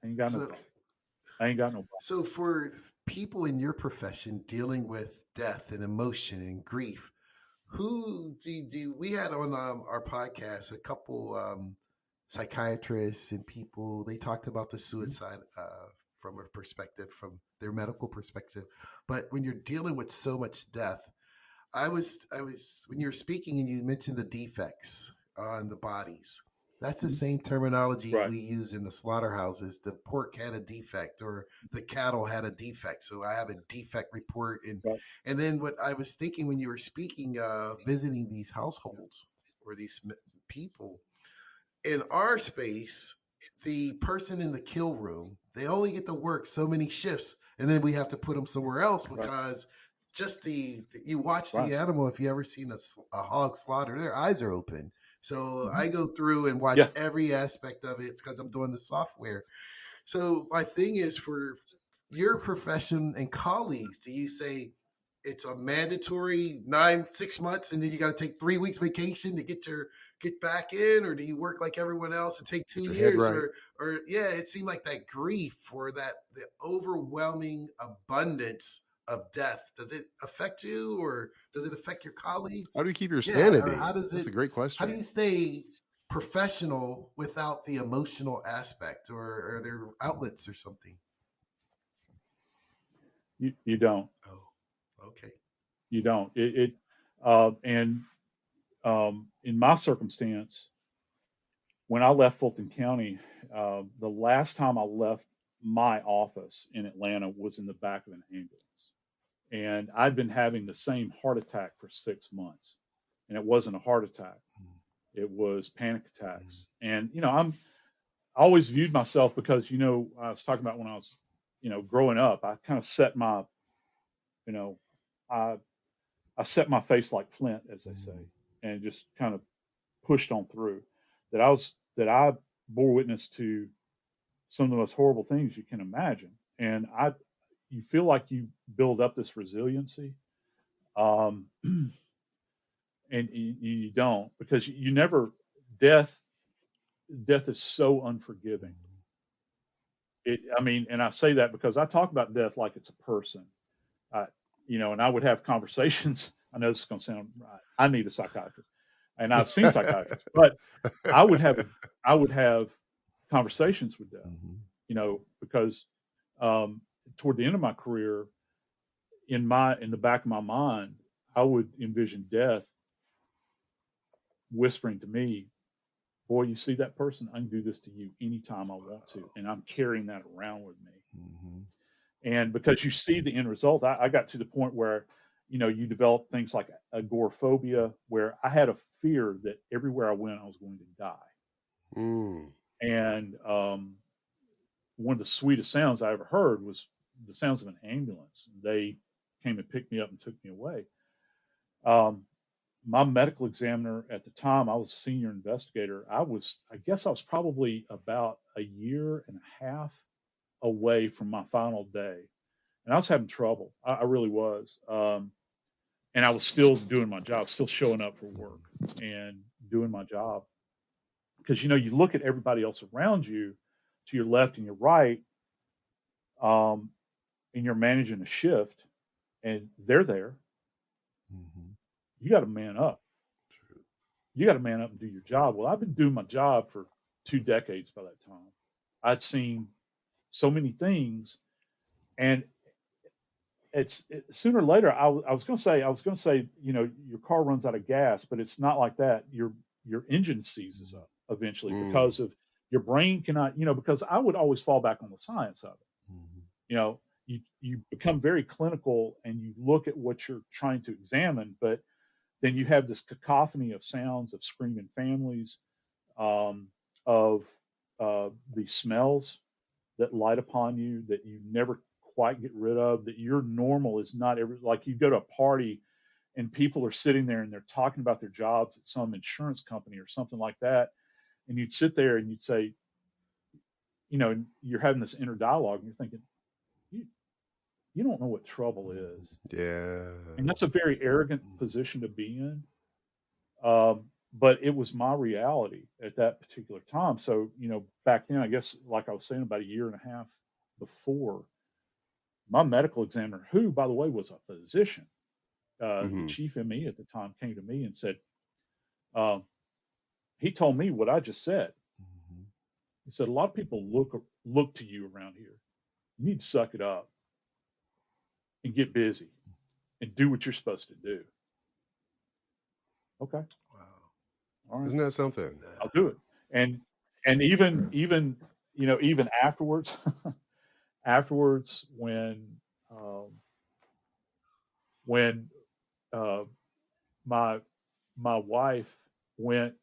I ain't got no. So for people in your profession dealing with death and emotion and grief, who do we had on our podcast a couple psychiatrists and people, they talked about the suicide from a perspective, from their medical perspective. But when you're dealing with so much death, I was when you were speaking and you mentioned the defects on the bodies. That's the same terminology Right. we use in the slaughterhouses. The pork had a defect, or the cattle had a defect. So I have a defect report. Right. And then what I was thinking when you were speaking, visiting these households or these people, in our space, the person in the kill room, they only get to work so many shifts, and then we have to put them somewhere else because just you watch Right. the animal. If you ever seen a hog slaughter, their eyes are open. So I go through and watch Yeah. every aspect of it because I'm doing the software. So my thing is, for your profession and colleagues, do you say it's a mandatory 6 months and then you got to take 3 weeks vacation to get back in, or do you work like everyone else and take Get 2 your head years, right. or yeah, it seemed like that grief or the overwhelming abundance of death, does it affect you, or does it affect your colleagues? How do you keep your Yeah, or sanity? That's a great how do question. you stay professional without the emotional aspect, or are there outlets or something? You don't. Oh, okay. You don't. And in my circumstance, when I left Fulton County, the last time I left my office in Atlanta was in the back of an ambulance. And I'd been having the same heart attack for 6 months. And it wasn't a heart attack, it was panic Mm, attacks. And, I always viewed myself because, I was talking about when I was, growing up, I kind of set my, you know, I, I set my face like flint, as they say, mm, and just kind of pushed on through. That I bore witness to some of the most horrible things you can imagine, and you feel like you build up this resiliency, um, and you don't, because you never death death is so unforgiving. I mean, and I say that because I talk about death like it's a person. I, and I would have conversations. I know this is going to sound right. I need a psychiatrist, and I've seen psychiatrists, but I would have I would have conversations with them, mhm, because um, toward the end of my career, in the back of my mind, I would envision death whispering to me, "Boy, you see that person? I can do this to you anytime I want to, and I'm carrying that around with me." mhm. And because you see the end result, I got to the point where, you develop things like agoraphobia, where I had a fear that everywhere I went, I was going to die. Mm. And one of the sweetest sounds I ever heard was the sounds of an ambulance. They came and picked me up and took me away. Um, my medical examiner at the time, I was a senior investigator. I guess I was probably about a year and a half away from my final day, and I was having trouble. I really was. And I was still doing my job, still showing up for work and doing my job. Because, you look at everybody else around you to your left and your right, um, and you're managing a shift, and they're there. Mhm. You got to man up. True. You got to man up and do your job. Well, I've been doing my job for 2 decades by that time. I'd seen so many things, and sooner or later. I was going to say, your car runs out of gas, but it's not like that. Your engine seizes Mm, up eventually Mm. because of your brain cannot, because I would always fall back on the science of it. mhm, You know, you become very clinical and you look at what you're trying to examine, but then you have this cacophony of sounds of screaming families, um, of the smells that light upon you that you never quite get rid of. That your normal is not every, like you go to a party and people are sitting there and they're talking about their jobs at some insurance company or something like that, and you'd sit there and you'd say, you're having this inner dialogue and you're thinking, you you don't know what trouble mhm, is, Yeah. and that's a very arrogant mhm. position to be in. But it was my reality at that particular time. So, back then, I guess, like I was saying, about a year and a half before, my medical examiner, who, by the way, was a physician, the Hmm. chief ME at the time, came to me and said, um, he told me what I just said. Mhm. He said, a lot of people look to you around here. You need to suck it up and get busy and do what you're supposed to do. Okay, Wow. all right, Isn't that something? I'll do it. And even afterwards, when um, when uh, my my wife went,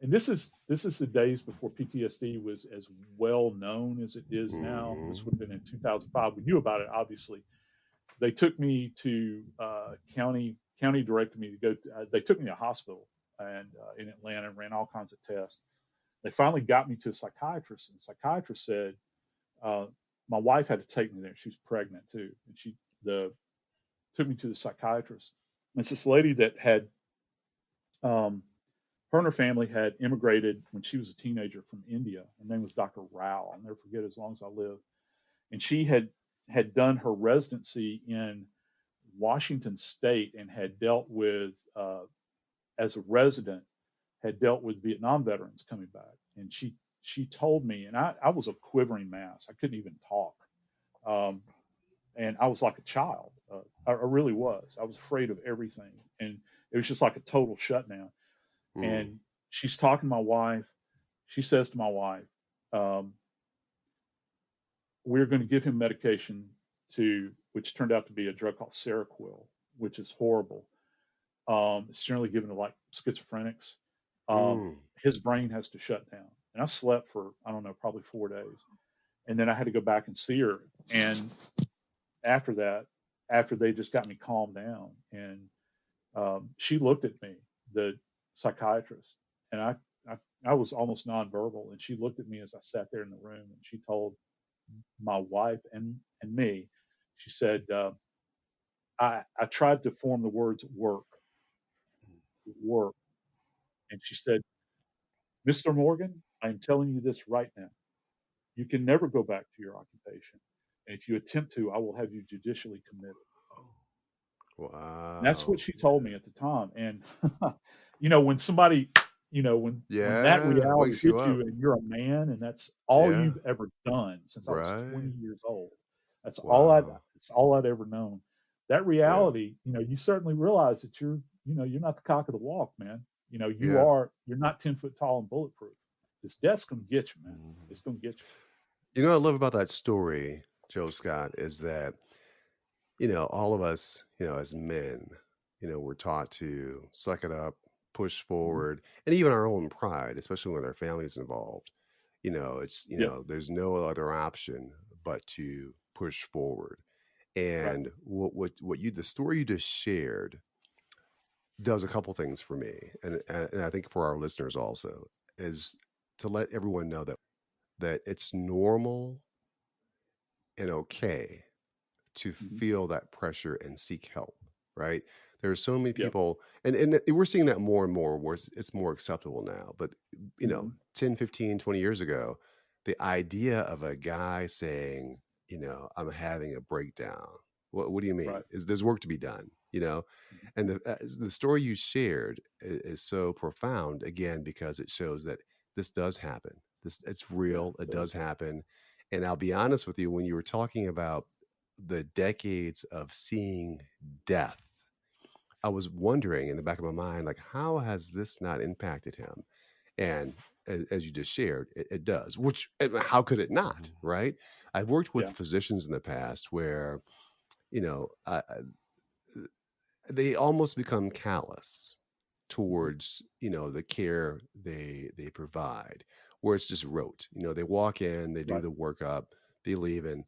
and this is the days before PTSD was as well known as it is now. Hmm. This would have been in 2005. We knew about it, obviously, they took me to county directed me to go. They took me to a hospital and in Atlanta and ran all kinds of tests. They finally got me to a psychiatrist, and the psychiatrist said my wife had to take me there. She was pregnant too, and took me to the psychiatrist. And it's this lady that had her and her family had immigrated when she was a teenager from India. Her name was Dr. Rao. I'll never forget it as long as I live. And she had done her residency in Washington State and had dealt with, as a resident, had dealt with Vietnam veterans coming back. And she told me, and I was a quivering mass. I couldn't even talk. And I was like a child. I really was. I was afraid of everything. And it was just like a total shutdown. And she's talking to my wife. She says to my wife, we're going to give him medication which turned out to be a drug called Seroquel, which is horrible. It's generally given to like schizophrenics. His brain has to shut down. And I slept for, I don't know, probably 4 days. And then I had to go back and see her. And after that, after they just got me calmed down, and she looked at me, the psychiatrist, and I was almost nonverbal, and she looked at me as I sat there in the room, and she told my wife and me, she said, I tried to form the words work, and she said, Mr. Morgan, I am telling you this right now. You can never go back to your occupation. And if you attempt to, I will have you judicially committed. Wow. And that's what she told me at the time. And, when somebody, when that reality hits you and you're a man and that's all you've ever done since I was 20 years old, that's all I'd ever known. That reality, you certainly realize that you're not the cock of the walk, man. You're not 10 foot tall and bulletproof. This death's going to get you, man. It's going to get you. What I love about that story, JoScott, is that, all of us, as men, we're taught to suck it up, push forward, and even our own pride, especially when our family is involved. It's, there's no other option but to push forward. And the story you just shared does a couple things for me. And I think for our listeners also, is to let everyone know that it's normal and okay to feel that pressure and seek help, right? There are so many people, and we're seeing that more and more where it's more acceptable now. But, 10, 15, 20 years ago, the idea of a guy saying, I'm having a breakdown. What do you mean? There's work to be done, And the story you shared is so profound, again, because it shows that this does happen. It's real. It does happen. And I'll be honest with you, when you were talking about the decades of seeing death, I was wondering in the back of my mind, like, how has this not impacted him? And as you just shared, it does. How could it not, right? I've worked with physicians in the past where, they almost become callous towards, the care they provide, where it's just rote. They walk in, they do the workup, they leave, and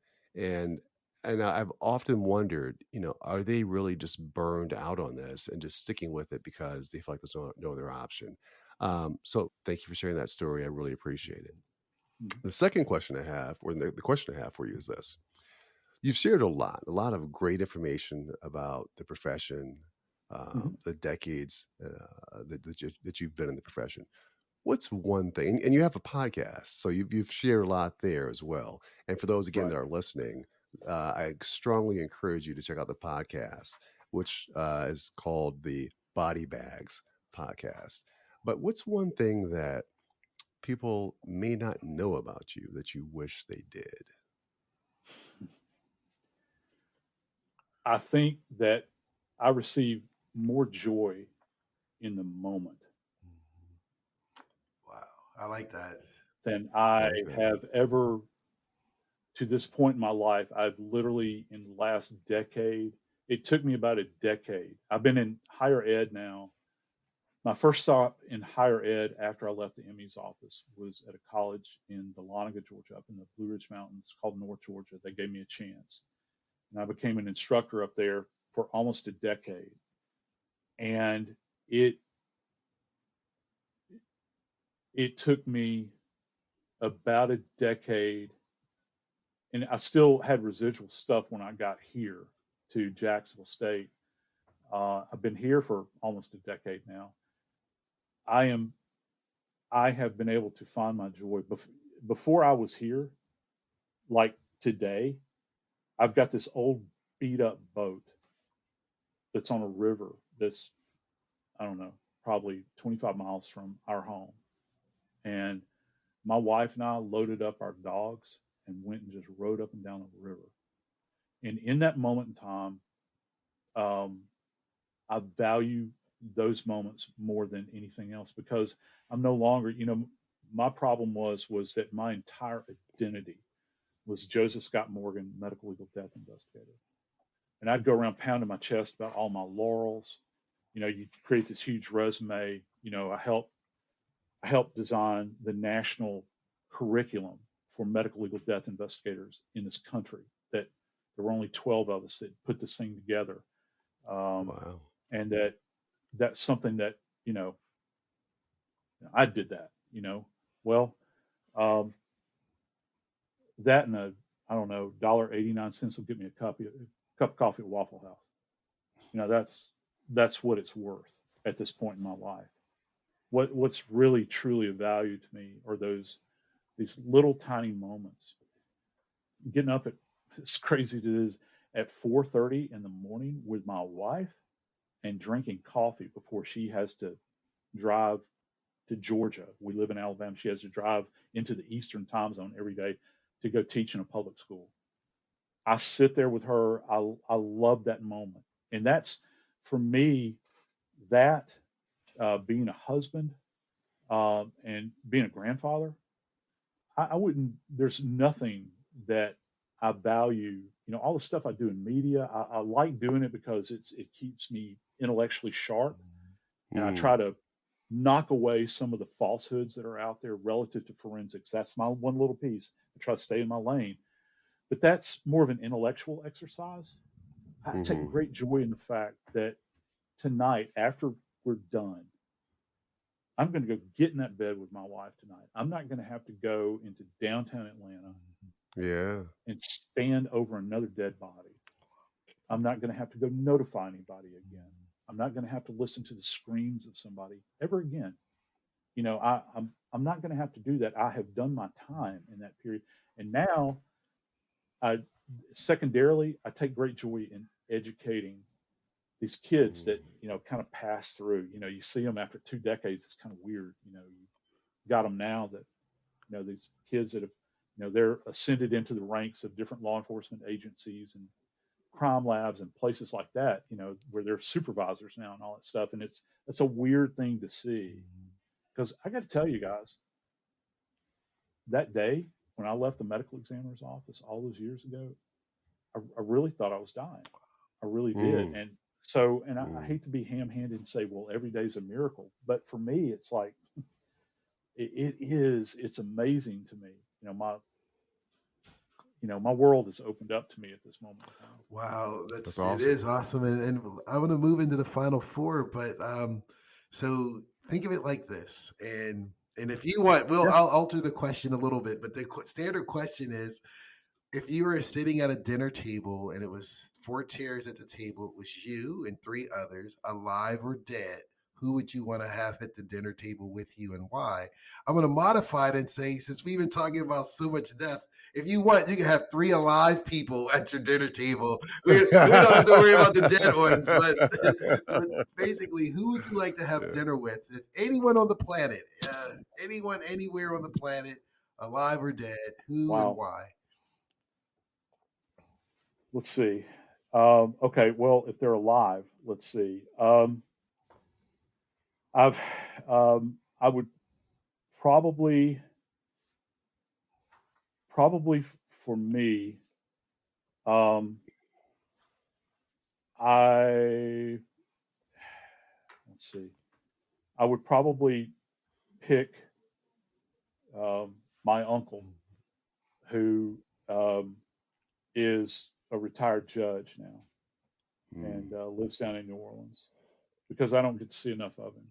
I've often wondered, are they really just burned out on this and just sticking with it because they feel like there's no other option? So thank you for sharing that story. I really appreciate it. The second question I have, or the question I have for you, is this. You've shared a lot of great information about the profession, the decades that you've been in the profession. What's one thing, and you have a podcast, so you've shared a lot there as well. And for those, again, that are listening, I strongly encourage you to check out the podcast, which is called the Body Bags Podcast. But what's one thing that people may not know about you that you wish they did? I think that I receive more joy in the moment. Wow. I like that. Than I have ever, to this point in my life. I've literally, in the last decade, it took me about a decade. I've been in higher ed now. My first stop in higher ed after I left the ME's office was at a college in Dahlonega, Georgia, up in the Blue Ridge Mountains called North Georgia. They gave me a chance. and I became an instructor up there for almost a decade. And it took me about a decade, and I still had residual stuff when I got here to Jacksonville State. I've been here for almost a decade now. I have been able to find my joy. Before I was here, like today, I've got this old beat up boat that's on a river that's, I don't know, probably 25 miles from our home. And my wife and I loaded up our dogs and went and just rode up and down the river. And in that moment in time, I value those moments more than anything else, because I'm no longer, my problem was that my entire identity was Joseph Scott Morgan, medical legal death investigator. And I'd go around pounding my chest about all my laurels. You create this huge resume. I helped design the national curriculum for medical legal death investigators in this country. That there were only 12 of us that put this thing together. Wow. And that's something that, I did that, well, that and I don't know, $1.89 will get me a cup of coffee at Waffle House. That's what it's worth at this point in my life. What's really truly of value to me are these little tiny moments. Getting up as crazy as it is, at 4:30 in the morning with my wife and drinking coffee before she has to drive to Georgia. We live in Alabama. She has to drive into the Eastern time zone every day to go teach in a public school. I sit there with her. I love that moment. And that's, for me, that being a husband and being a grandfather, I wouldn't, there's nothing that I value. All the stuff I do in media, I like doing it because it keeps me intellectually sharp. And I try to knock away some of the falsehoods that are out there relative to forensics. That's my one little piece. I try to stay in my lane. But that's more of an intellectual exercise. I take great joy in the fact that tonight, after we're done, I'm going to go get in that bed with my wife tonight. I'm not going to have to go into downtown Atlanta and stand over another dead body. I'm not going to have to go notify anybody again. I'm not going to have to listen to the screams of somebody ever again. I'm not going to have to do that. I have done my time in that period. And now, secondarily, I take great joy in educating these kids that, kind of pass through. You see them after 2 decades. It's kind of weird. You got them now that, these kids that have, they're ascended into the ranks of different law enforcement agencies and crime labs and places like that, where they're supervisors now and all that stuff. And it's a weird thing to see, because I got to tell you guys, that day when I left the medical examiner's office all those years ago, I really thought I was dying. I really did. And so, and I hate to be ham-handed and say, well, every day's a miracle, but for me, it's like, it's amazing to me. My world has opened up to me at this moment in time. Wow, That's awesome. It is awesome, and I want to move into the final four, but so think of it like this, and if you want, I'll alter the question a little bit, but the standard question is, if you were sitting at a dinner table and it was 4 chairs at the table, it was you and 3 others, alive or dead, who would you want to have at the dinner table with you and why? I'm going to modify it and say, since we've been talking about so much death, if you want, you can have 3 alive people at your dinner table. We don't have to worry about the dead ones, but basically, who would you like to have dinner with? If anyone on the planet, anyone anywhere on the planet, alive or dead, who and why? Let's see. Okay, well, if they're alive, let's see. I would probably for me, let's see. I would probably pick my uncle, who is a retired judge now and lives down in New Orleans because I don't get to see enough of him.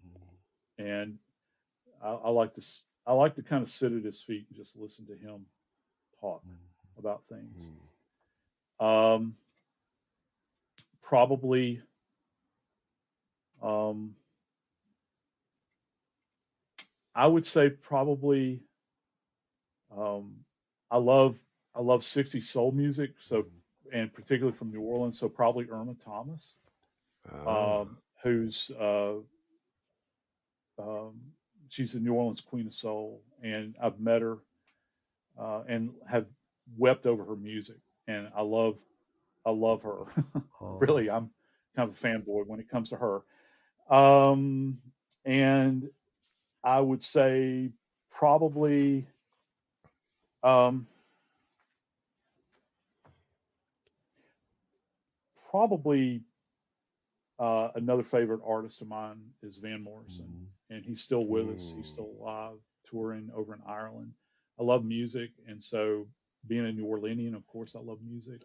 And I like to kind of sit at his feet and just listen to him talk about things. Probably, I would say probably, I love 60s soul music. So, and particularly from New Orleans. So probably Irma Thomas, who's, she's the New Orleans Queen of Soul, and I've met her and have wept over her music, and I love her. Really, I'm kind of a fanboy when it comes to her. And I would say probably probably another favorite artist of mine is Van Morrison, and he's still with us. He's still alive, touring over in Ireland. I love music, and so being a New Orleanian, of course, I love music.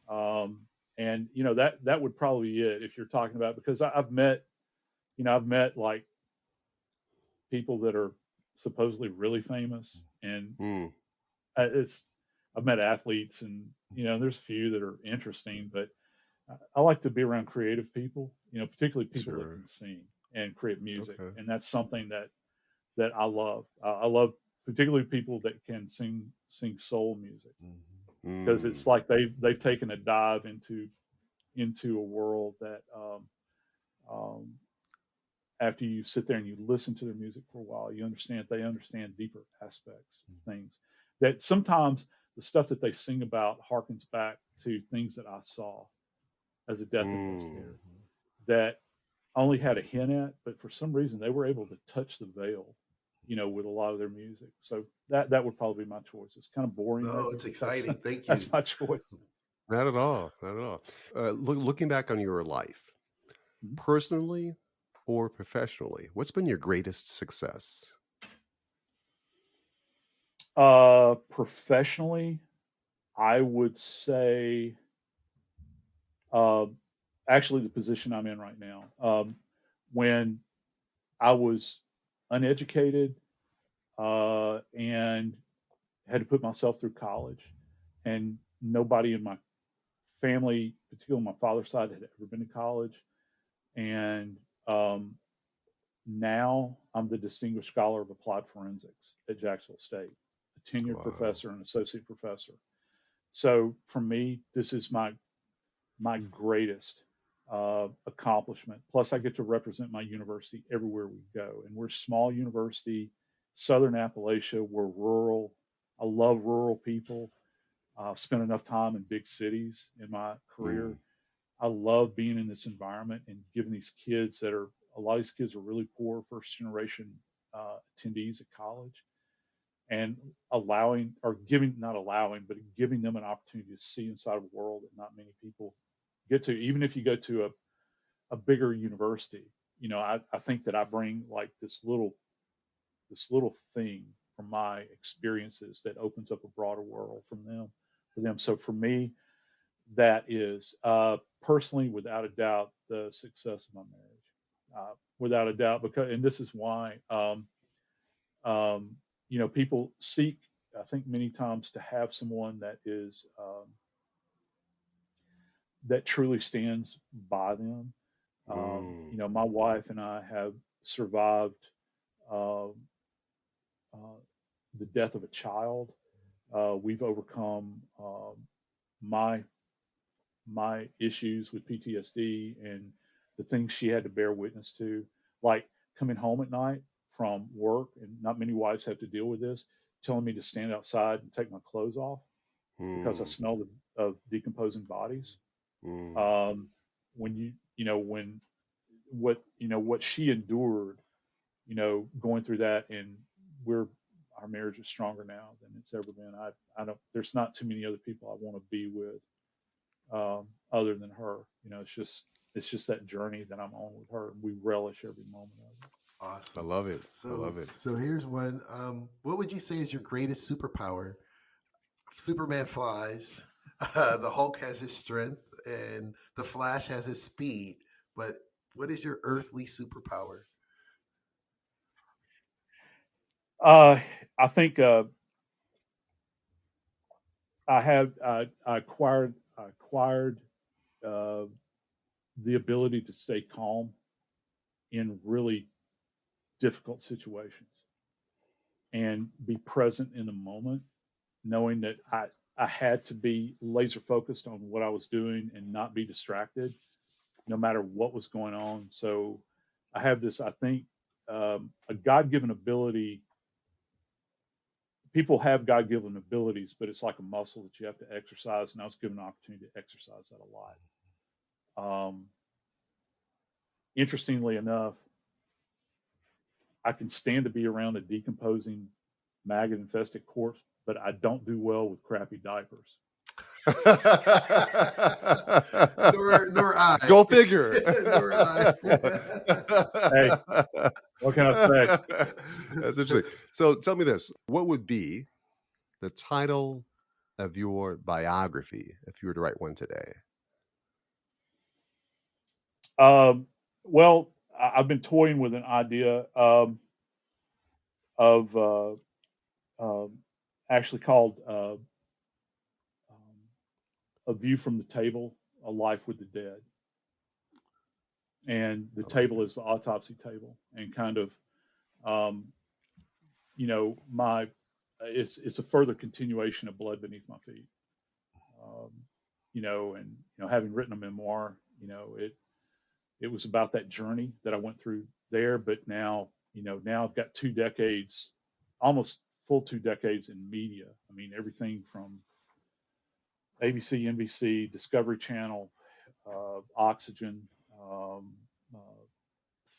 And that would probably be it if you're talking about, because I've met like people that are supposedly really famous, and I've met athletes, and there's a few that are interesting, but I like to be around creative people, particularly people that can sing and create music, and that's something that I love. I love particularly people that can sing soul music, because it's like they've taken a dive into a world that after you sit there and you listen to their music for a while, they understand deeper aspects of things that sometimes the stuff that they sing about harkens back to things that I saw as a death investigator that I only had a hint at, but for some reason they were able to touch the veil, with a lot of their music. So that would probably be my choice. It's kind of boring. Oh, it's exciting. Thank you. That's my choice. Not at all. Not at all. Looking back on your life, personally or professionally, what's been your greatest success? Professionally, I would say, actually, the position I'm in right now. When I was uneducated and had to put myself through college, and nobody in my family, particularly on my father's side, had ever been to college, and now I'm the Distinguished Scholar of Applied Forensics at Jacksonville State, a tenured professor and associate professor. So for me, this is my greatest accomplishment. Plus, I get to represent my university everywhere we go. And we're a small university, Southern Appalachia. We're rural. I love rural people. I've spent enough time in big cities in my career. I love being in this environment and giving these kids a lot of these kids are really poor first generation attendees at college, and giving them an opportunity to see inside of a world that not many people get to. Even if you go to a bigger university, I think that I bring like this little thing from my experiences that opens up a broader world for them. So for me, that is personally, without a doubt, the success of my marriage, without a doubt. And this is why, people seek, I think, many times to have someone that is that truly stands by them. My wife and I have survived the death of a child. We've overcome my issues with PTSD and the things she had to bear witness to, like coming home at night from work, and not many wives have to deal with this, telling me to stand outside and take my clothes off because I smelled of decomposing bodies. When what she endured, going through that, and our marriage is stronger now than it's ever been. There's not too many other people I want to be with other than her. It's just that journey that I'm on with her, and we relish every moment of it. Awesome. I love it. So, I love it. So here's one. What would you say is your greatest superpower? Superman flies. The Hulk has his strength, and the Flash has his speed. But what is your earthly superpower? Uh, I think I acquired uh, the ability to stay calm in really difficult situations and be present in the moment, knowing that I had to be laser focused on what I was doing and not be distracted, no matter what was going on. So I have this, I think, a God given ability. People have God given abilities, but it's like a muscle that you have to exercise. And I was given an opportunity to exercise that a lot. Interestingly enough, I can stand to be around a decomposing, maggot infested corpse, but I don't do well with crappy diapers. Nor I. Go figure. Nor I. Hey, what can I say? That's interesting. So tell me this: what would be the title of your biography if you were to write one today? Um, well, I've been toying with an idea of um, actually called A View from the Table, A Life with the Dead. And the I like table it. is the autopsy table, and kind of, um, my it's a further continuation of Blood Beneath My Feet. Um, and having written a memoir, it was about that journey that I went through there. But now I've got 2 decades, almost full 2 decades in media. I mean, everything from ABC, NBC, Discovery Channel, Oxygen, um, uh,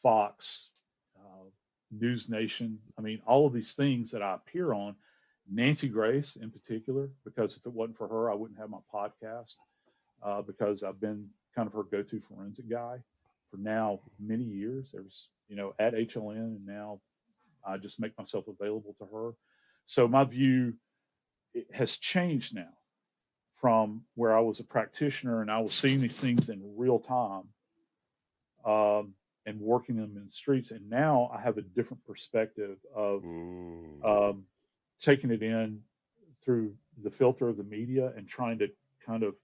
Fox, uh, News Nation. I mean, all of these things that I appear on. Nancy Grace, in particular, because if it wasn't for her, I wouldn't have my podcast. Because I've been kind of her go-to forensic guy for now many years. There was, at HLN, and now I just make myself available to her. So my view has changed now from where I was a practitioner and I was seeing these things in real time, and working them in the streets. And now I have a different perspective of Mm. taking it in through the filter of the media and trying to kind of,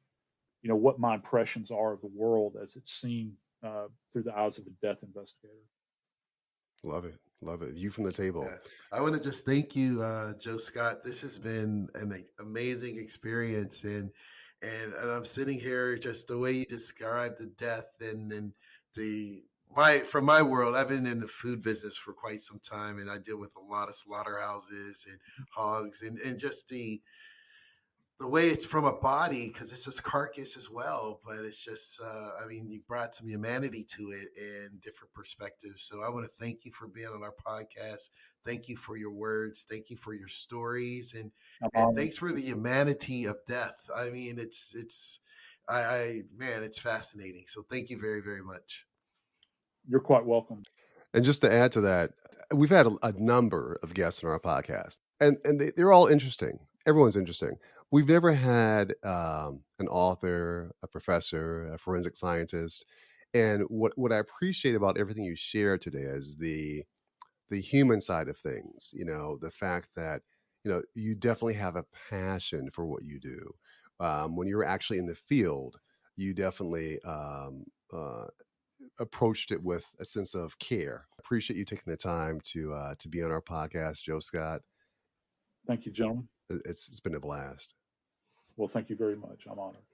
what my impressions are of the world as it's seen through the eyes of a death investigator. Love it. Love it. You from the table. Yeah. I want to just thank you, Joe Scott. This has been an amazing experience, and I'm sitting here just the way you described the death and the my from my world. I've been in the food business for quite some time, and I deal with a lot of slaughterhouses and hogs, and just the way it's from a body because it's just carcass as well, but it's just I mean, you brought some humanity to it and different perspectives. So I want to thank you for being on our podcast. Thank you for your words. Thank you for your stories, I'm and honored. thanks for the humanity of death. I mean, it's I man, it's fascinating. So thank you very, very much. You're quite welcome. And just to add to that, we've had a number of guests on our podcast, and they're all interesting. Everyone's interesting. We've never had an author, a professor, a forensic scientist, and what I appreciate about everything you shared today is the human side of things. The fact that you definitely have a passion for what you do. When you're actually in the field, you definitely approached it with a sense of care. Appreciate you taking the time to be on our podcast, Joe Scott. Thank you, gentlemen. It's been a blast. Well, thank you very much. I'm honored.